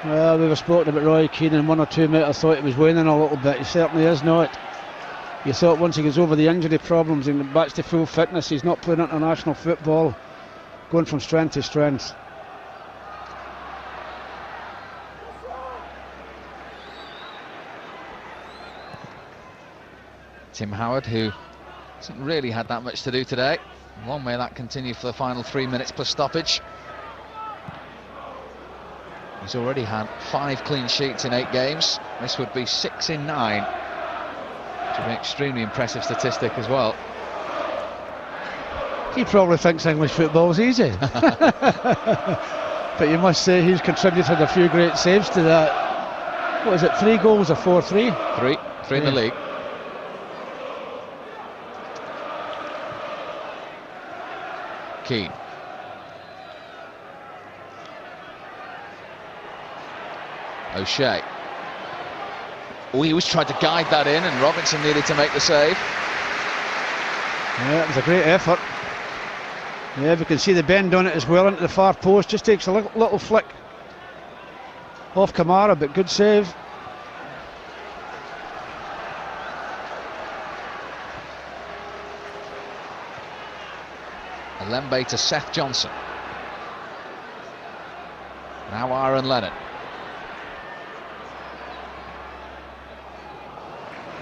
Well, we were spoken about Roy Keane, and 1 or 2 minutes I thought he was waning a little bit. He certainly is not. You thought once he gets over the injury problems and back to full fitness, he's not playing international football, going from strength to strength. Tim Howard, who hasn't really had that much to do today. Long may that continue for the final 3 minutes plus stoppage. He's already had 5 clean sheets in 8 games. This would be 6 in 9. Which would be an extremely impressive statistic as well. He probably thinks English football's easy. But you must say he's contributed a few great saves to that. What is it, 3 goals or 4-3? 3 in the league. Keane. O'Shea. Oh, he was trying to guide that in, and Robinson needed to make the save. Yeah, it was a great effort. Yeah, we can see the bend on it as well into the far post. Just takes a little flick off Kamara, but good save. Lembe to Seth Johnson. Now Aaron Lennon.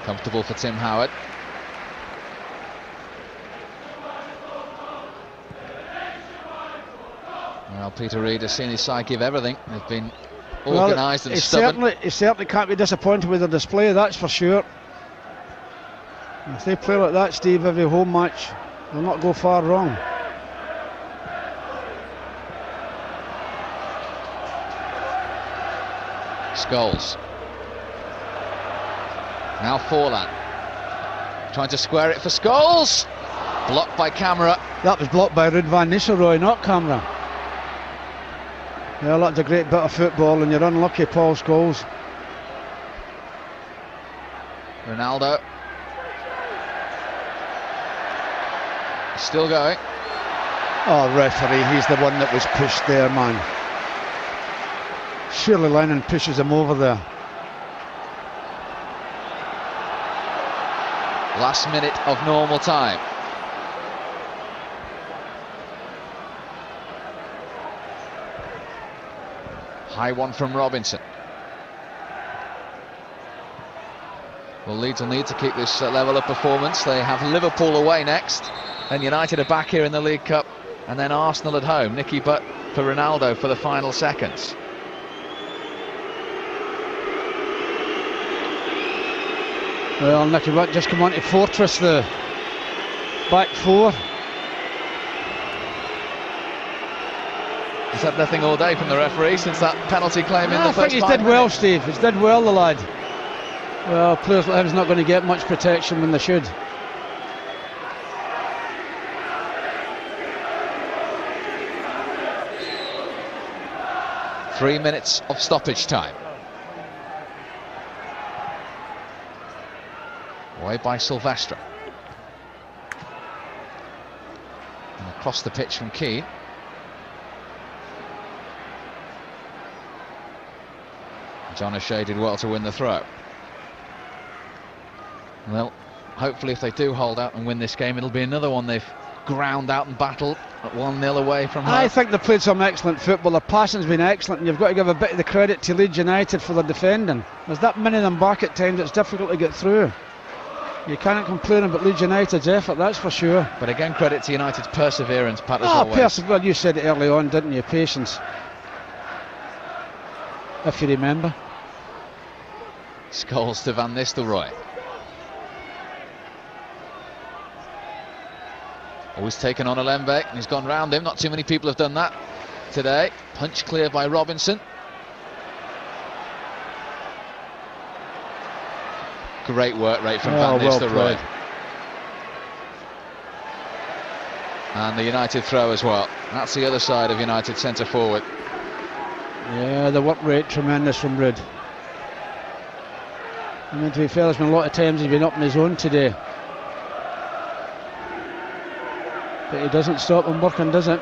Comfortable for Tim Howard. Well, Peter Reid has seen his side give everything. They've been organised and stubborn. He certainly can't be disappointed with their display, that's for sure. If they play like that, Steve, every home match, they'll not go far wrong. Scholes. Now Forlan. Trying to square it for Scholes. Blocked by Camera. That was blocked by Ruud van Nistelrooy, not Camera. Yeah, that's a great bit of football, and you're unlucky, Paul Scholes. Ronaldo. Still going. Oh, referee, he's the one that was pushed there, man. Surely Lennon pushes him over there. Last minute of normal time. High one from Robinson. Well, Leeds will need to keep this level of performance. They have Liverpool away next, and United are back here in the League Cup, and then Arsenal at home. Nicky Butt for Ronaldo for the final seconds. Well, Nicky Butt just come on to fortress the back four. He's had nothing all day from the referee since that penalty claim in the first 5 minutes. I think he's did well, Steve. He's did well, the lad. Well, players like him's not going to get much protection when they should. Three minutes of stoppage time. Away by Silvestre. And across the pitch from Keane. John O'Shea did well to win the throw. Well, hopefully if they do hold out and win this game, it'll be another one they've ground out and battled at 1-0 away from home. I think they've played some excellent football. Their passing's been excellent, and you've got to give a bit of the credit to Leeds United for their defending. There's that many of them back at times, it's difficult to get through. You can't complain about Leeds United's effort, that's for sure. But again, credit to United's perseverance, Pat, as always. Well, you said it early on, didn't you? Patience. If you remember. Scholes to Van Nistelrooy. Always taken on Lembe, and he's gone round him. Not too many people have done that today. Punch clear by Robinson. Great work rate from Van Nistelrooy. And the United throw as well. That's the other side of United centre forward. Yeah, the work rate tremendous from Ruud. I mean, to be fair, there's been a lot of times he's been up in his own today. But he doesn't stop him working, does it?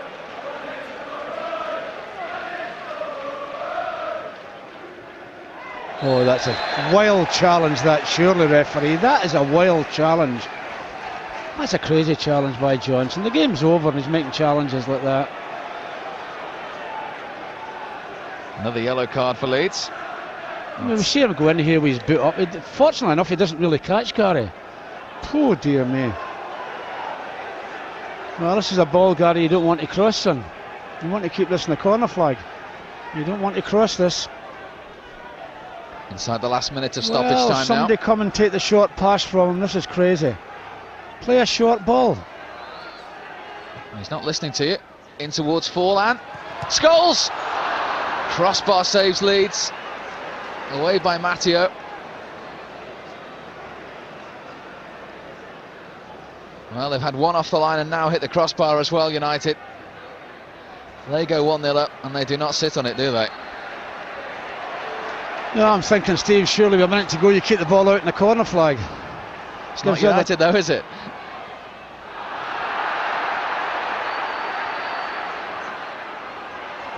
Oh, that's a wild challenge, that, surely, referee. That is a wild challenge. That's a crazy challenge by Johnson. The game's over and he's making challenges like that. Another yellow card for Leeds. I mean, we see him go in here with his boot up. Fortunately enough, he doesn't really catch Gary. Oh, dear me. Well, this is a ball, Gary, you don't want to cross, son. You want to keep this in the corner flag. You don't want to cross this. Inside the last minute of stoppage time now. Somebody come and take the short pass from him. This is crazy. Play a short ball. He's not listening to you. In towards Forlan. Scholes! Crossbar saves Leeds. Away by Matteo. Well, they've had one off the line and now hit the crossbar as well, United. They go 1-0 up and they do not sit on it, do they? No, I'm thinking, Steve, surely with a minute to go, you keep the ball out in the corner flag. It's not United though, is it?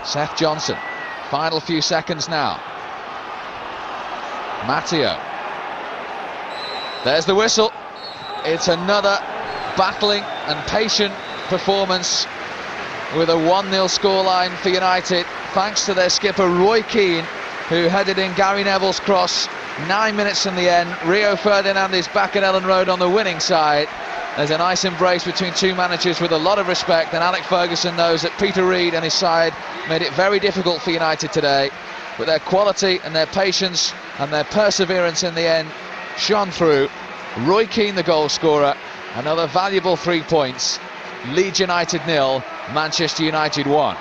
Seth Johnson, final few seconds now. Matteo. There's the whistle. It's another battling and patient performance with a 1-0 scoreline for United, thanks to their skipper Roy Keane, who headed in Gary Neville's cross 9 minutes from the end. Rio Ferdinand is back at Ellen Road on the winning side. There's a nice embrace between two managers with a lot of respect, and Alec Ferguson knows that Peter Reid and his side made it very difficult for United today, but their quality and their patience and their perseverance in the end shone through. Roy Keane the goal scorer, another valuable 3 points. Leeds United 0, Manchester United 1.